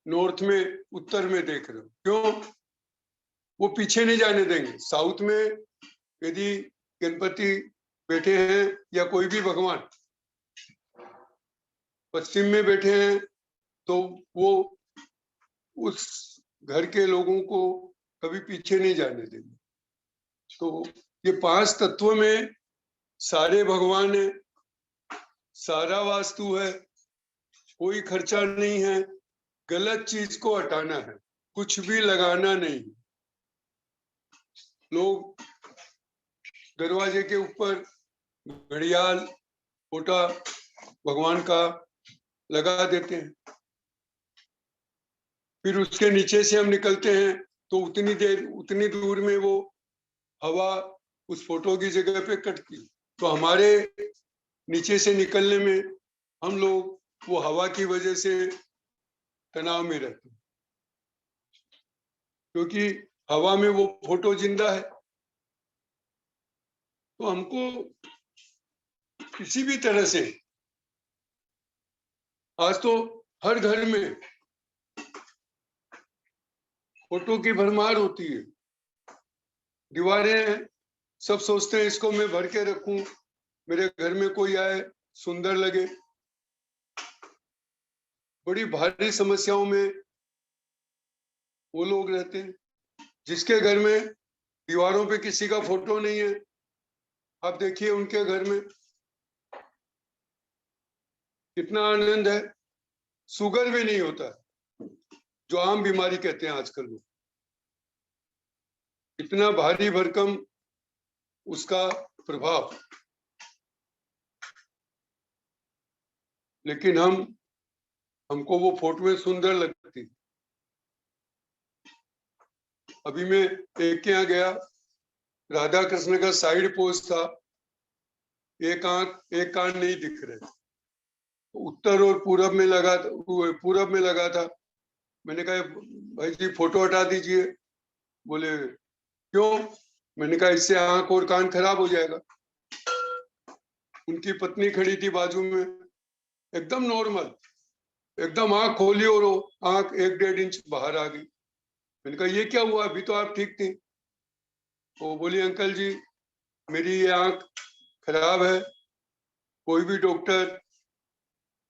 नॉर्थ में, उत्तर में देख रहे हो। क्यों? वो पीछे नहीं जाने देंगे। साउथ में यदि गणपति बैठे हैं या कोई भी भगवान पश्चिम में बैठे हैं तो वो उस घर के लोगों को कभी पीछे नहीं जाने देंगे। तो ये 5 तत्व में सारे भगवान है, सारा वास्तु है, कोई खर्चा नहीं है, गलत चीज को हटाना है, कुछ भी लगाना नहीं। लोग दरवाजे के ऊपर घड़ियाल फोटा भगवान का लगा देते हैं, फिर उसके नीचे से हम निकलते हैं तो उतनी दूर में वो हवा उस फोटो की जगह पे कटती, तो हमारे नीचे से निकलने में हम लोग वो हवा की वजह से तनाव में रहते हैं, क्योंकि हवा में वो फोटो जिंदा है। तो हमको किसी भी तरह से, आज तो हर घर में फोटो की भरमार होती है, दीवारें हैं, सब सोचते हैं इसको मैं भर के रखूं, मेरे घर में कोई आए सुंदर लगे। बड़ी भारी समस्याओं में वो लोग रहते हैं जिसके घर में दीवारों पे किसी का फोटो नहीं है। आप देखिए उनके घर में कितना आनंद है, शुगर भी नहीं होता, जो आम बीमारी कहते हैं आजकल वो, इतना भारी भरकम उसका प्रभाव। लेकिन हमको वो फोटो में सुंदर लगती। अभी मैं एक के यहाँ गया, राधा कृष्ण का साइड पोज था, एक आंख एक कान नहीं दिख रहे, उत्तर और पूरब में लगा था। मैंने कहा भाई जी फोटो हटा दीजिए। बोले क्यों? मैंने कहा इससे आंख और कान खराब हो जाएगा। उनकी पत्नी खड़ी थी बाजू में, एकदम नॉर्मल, एकदम आंख खोली और आंख 1-1.5 इंच बाहर आ गई। मैंने कहा ये क्या हुआ, अभी तो आप ठीक थी। वो बोली अंकल जी मेरी ये आंख खराब है, कोई भी डॉक्टर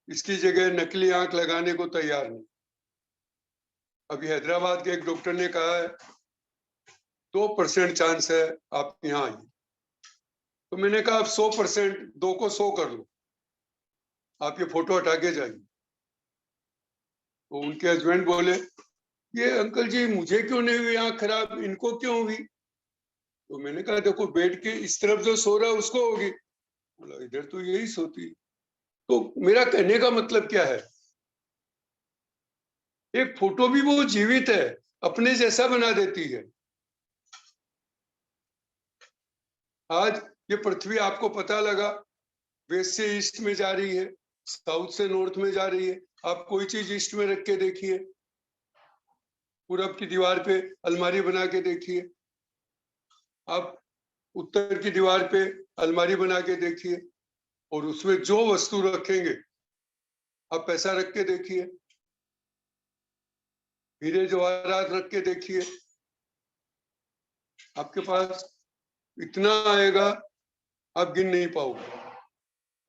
इसकी जगह नकली आंख लगाने को तैयार नहीं। अभी हैदराबाद के एक डॉक्टर ने कहा है 2% चांस है आप यहाँ आइए। तो मैंने कहा आप 100%, 2 को 100 कर लो, आप ये फोटो हटा के जाइए। तो उनके हस्बैंड बोले ये अंकल जी मुझे क्यों नहीं हुई आंख खराब, इनको क्यों हुई? तो मैंने कहा देखो बेड के इस तरफ जो सो रहा है उसको होगी। बोला इधर तो यही सोती। तो मेरा कहने का मतलब क्या है, एक फोटो भी वो जीवित है, अपने जैसा बना देती है। आज ये पृथ्वी आपको पता लगा वेस्ट से ईस्ट में जा रही है, साउथ से नॉर्थ में जा रही है। आप कोई चीज ईस्ट में रख के देखिए, पूरब की दीवार पे अलमारी बना के देखिए, आप उत्तर की दीवार पे अलमारी बना के देखिए, और उसमें जो वस्तु रखेंगे आप पैसा रख के देखिए, हीरे जवाहरात रख के देखिए, आपके पास इतना आएगा आप गिन नहीं पाओगे।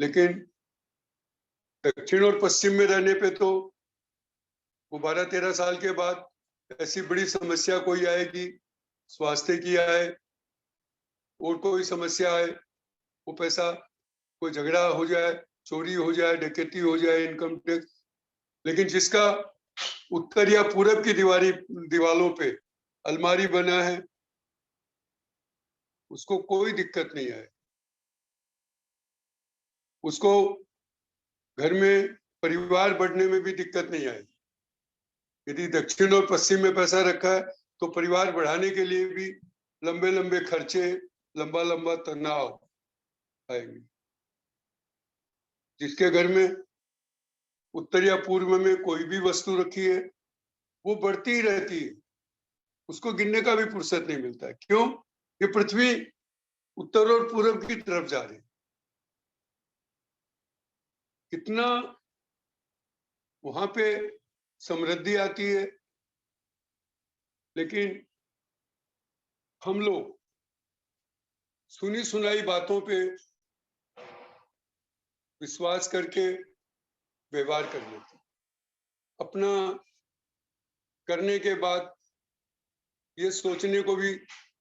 लेकिन दक्षिण और पश्चिम में रहने पे तो वो 12-13 साल के बाद ऐसी बड़ी समस्या कोई आएगी, स्वास्थ्य की आए और कोई समस्या आए, वो पैसा, कोई झगड़ा हो जाए, चोरी हो जाए, डकैती हो जाए, इनकम टैक्स, लेकिन जिसका उत्तर या पूरब की दीवालों पे अलमारी बना है उसको कोई दिक्कत नहीं आए, उसको घर में परिवार बढ़ने में भी दिक्कत नहीं आएगी। यदि दक्षिण और पश्चिम में पैसा रखा है तो परिवार बढ़ाने के लिए भी लंबे लंबे खर्चे, लंबा लंबा तनाव आएंगे। जिसके घर में उत्तर या पूर्व में कोई भी वस्तु रखी है वो बढ़ती ही रहती है, उसको गिनने का भी फुर्सत नहीं मिलता है। क्यों? ये पृथ्वी उत्तर और पूर्व की तरफ जा रही है। कितना वहां पे समृद्धि आती है, लेकिन हम लोग सुनी सुनाई बातों पे विश्वास करके व्यवहार कर लेते, अपना करने के बाद ये सोचने को भी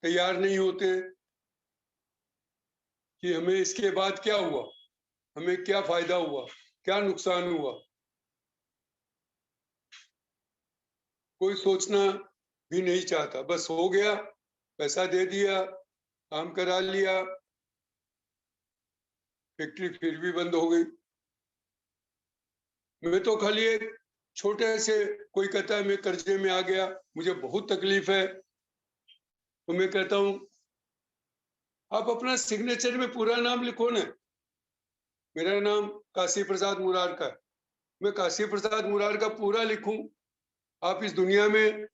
तैयार नहीं होते कि हमें इसके बाद क्या हुआ, हमें क्या फायदा हुआ, क्या नुकसान हुआ। कोई सोचना भी नहीं चाहता, बस हो गया, पैसा दे दिया, काम करा लिया, फैक्ट्री फिर भी बंद हो गई। मैं तो खाली एक छोटे से, कोई कहता है मैं कर्जे में आ गया, मुझे बहुत तकलीफ है, तो मैं कहता हूं आप अपना सिग्नेचर में पूरा नाम लिखो ना। मेरा नाम काशी प्रसाद मुरार का है, मैं काशी प्रसाद मुरार का पूरा लिखूं, आप इस दुनिया में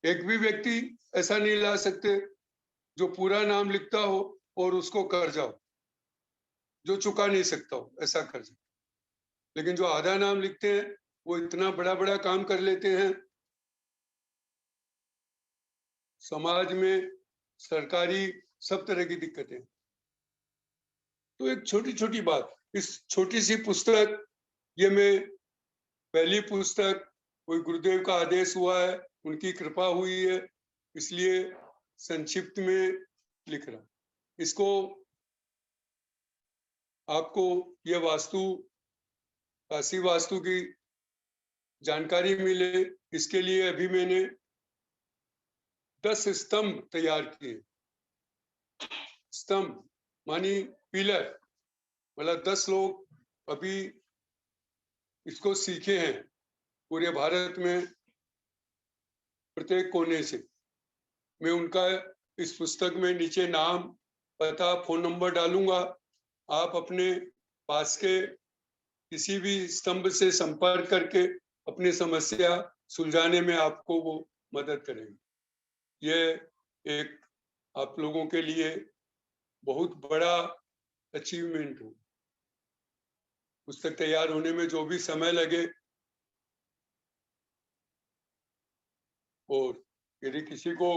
एक भी व्यक्ति ऐसा नहीं ला सकते जो पूरा नाम लिखता हो और उसको कर्जा हो, जो चुका नहीं सकता हो ऐसा कर्जा। लेकिन जो आधा नाम लिखते हैं वो इतना बड़ा बड़ा काम कर लेते हैं। समाज में सरकारी सब तरह की दिक्कतें। तो एक छोटी छोटी बात, इस छोटी सी पुस्तक, ये मैं पहली पुस्तक, कोई गुरुदेव का आदेश हुआ है, उनकी कृपा हुई है, इसलिए संक्षिप्त में लिख रहा। इसको आपको ये वास्तु, काशी वास्तु की जानकारी मिले, इसके लिए अभी मैंने 10 स्तंभ तैयार किए। स्तंभ मानी पिलर, मतलब 10 लोग अभी इसको सीखे हैं पूरे भारत में, प्रत्येक कोने से। मैं उनका इस पुस्तक में नीचे नाम, पता, फोन नंबर डालूंगा। आप अपने पास के किसी भी स्तंभ से संपर्क करके अपनी समस्या सुलझाने में आपको वो मदद करेंगे। ये एक आप लोगों के लिए बहुत बड़ा अचीवमेंट हो। पुस्तक तैयार होने में जो भी समय लगे, और यदि किसी को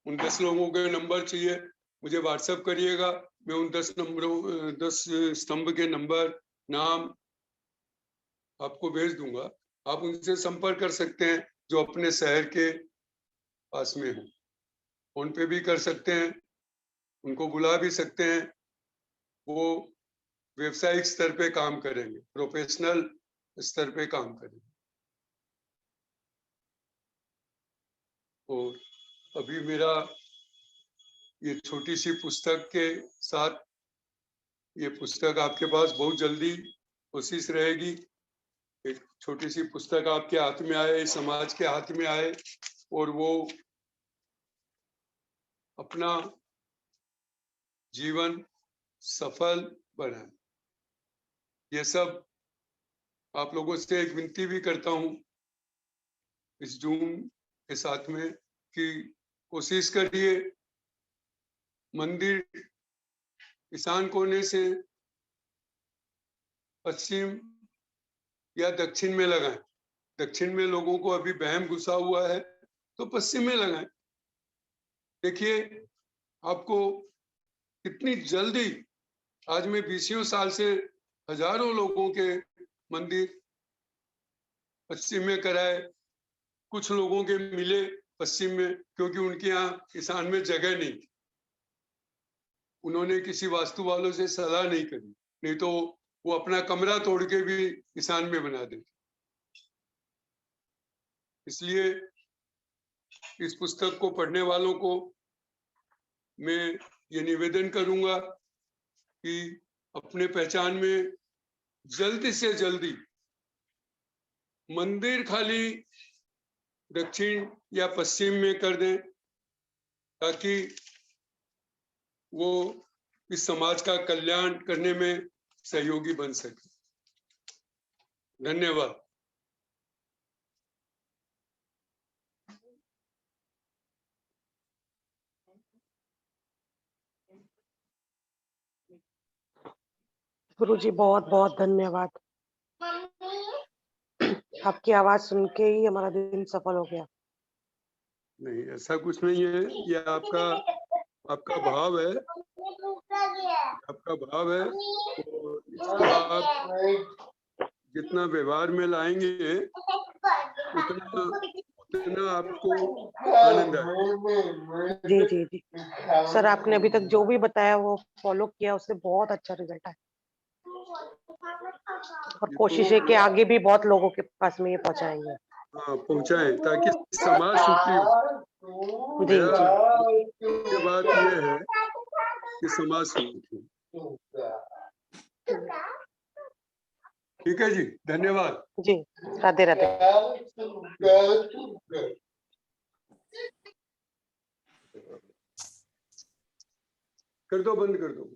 उन 10 लोगों के नंबर चाहिए, मुझे व्हाट्सएप करिएगा, मैं उन 10 नंबरों, 10 स्तंभ के नंबर, नाम आपको भेज दूंगा। आप उनसे संपर्क कर सकते हैं जो अपने शहर के पास में हो। फोन पे भी कर सकते हैं, उनको बुला भी सकते हैं। वो व्यवसायिक स्तर पे काम करेंगे, प्रोफेशनल स्तर पे काम करेंगे। और अभी मेरा ये छोटी सी पुस्तक के साथ, ये पुस्तक आपके पास बहुत जल्दी कोशिश रहेगी, एक छोटी सी पुस्तक आपके हाथ में आए, समाज के हाथ में आए, और वो अपना जीवन सफल बनाए। ये सब आप लोगों से एक विनती भी करता हूं इस जूम के साथ में, कि कोशिश करिए मंदिर ईशान कोने से पश्चिम या दक्षिण में लगाएं। दक्षिण में लोगों को अभी वहम घुसा हुआ है, तो पश्चिम में लगाएं। देखिए आपको कितनी जल्दी, आज मैं 20 साल से हजारों लोगों के मंदिर पश्चिम में कराए, कुछ लोगों के मिले पश्चिम में, क्योंकि उनके यहाँ ईशान में जगह नहीं थी। उन्होंने किसी वास्तु वालों से सलाह नहीं करी, नहीं तो वो अपना कमरा तोड़ के भी ईशान में बना देते। इसलिए इस पुस्तक को पढ़ने वालों को मैं ये निवेदन करूंगा कि अपने पहचान में जल्दी से जल्दी मंदिर खाली दक्षिण या पश्चिम में कर दें, ताकि वो इस समाज का कल्याण करने में सहयोगी बन सके। धन्यवाद। गुरुजी बहुत बहुत धन्यवाद। आपकी आवाज सुन के ही हमारा दिन सफल हो गया। नहीं, ऐसा कुछ नहीं है, ये आपका भाव है, आपका भाव है। तो इसको आप जितना व्यवहार में लाएंगे जितना आपको आनंद आए। जी जी जी सर, आपने अभी तक जो भी बताया वो फॉलो किया, उससे बहुत अच्छा रिजल्ट आया और ये कोशिश है कि आगे भी बहुत लोगों के पास में ये पहुंचाएंगे। हाँ पहुंचाएं ताकि समाज सुखी हो। जी मेरा जी ये बात ये है कि समाज सुखी हो। ठीक है जी, धन्यवाद। जी, राधे राधे। कर दो, बंद कर दो।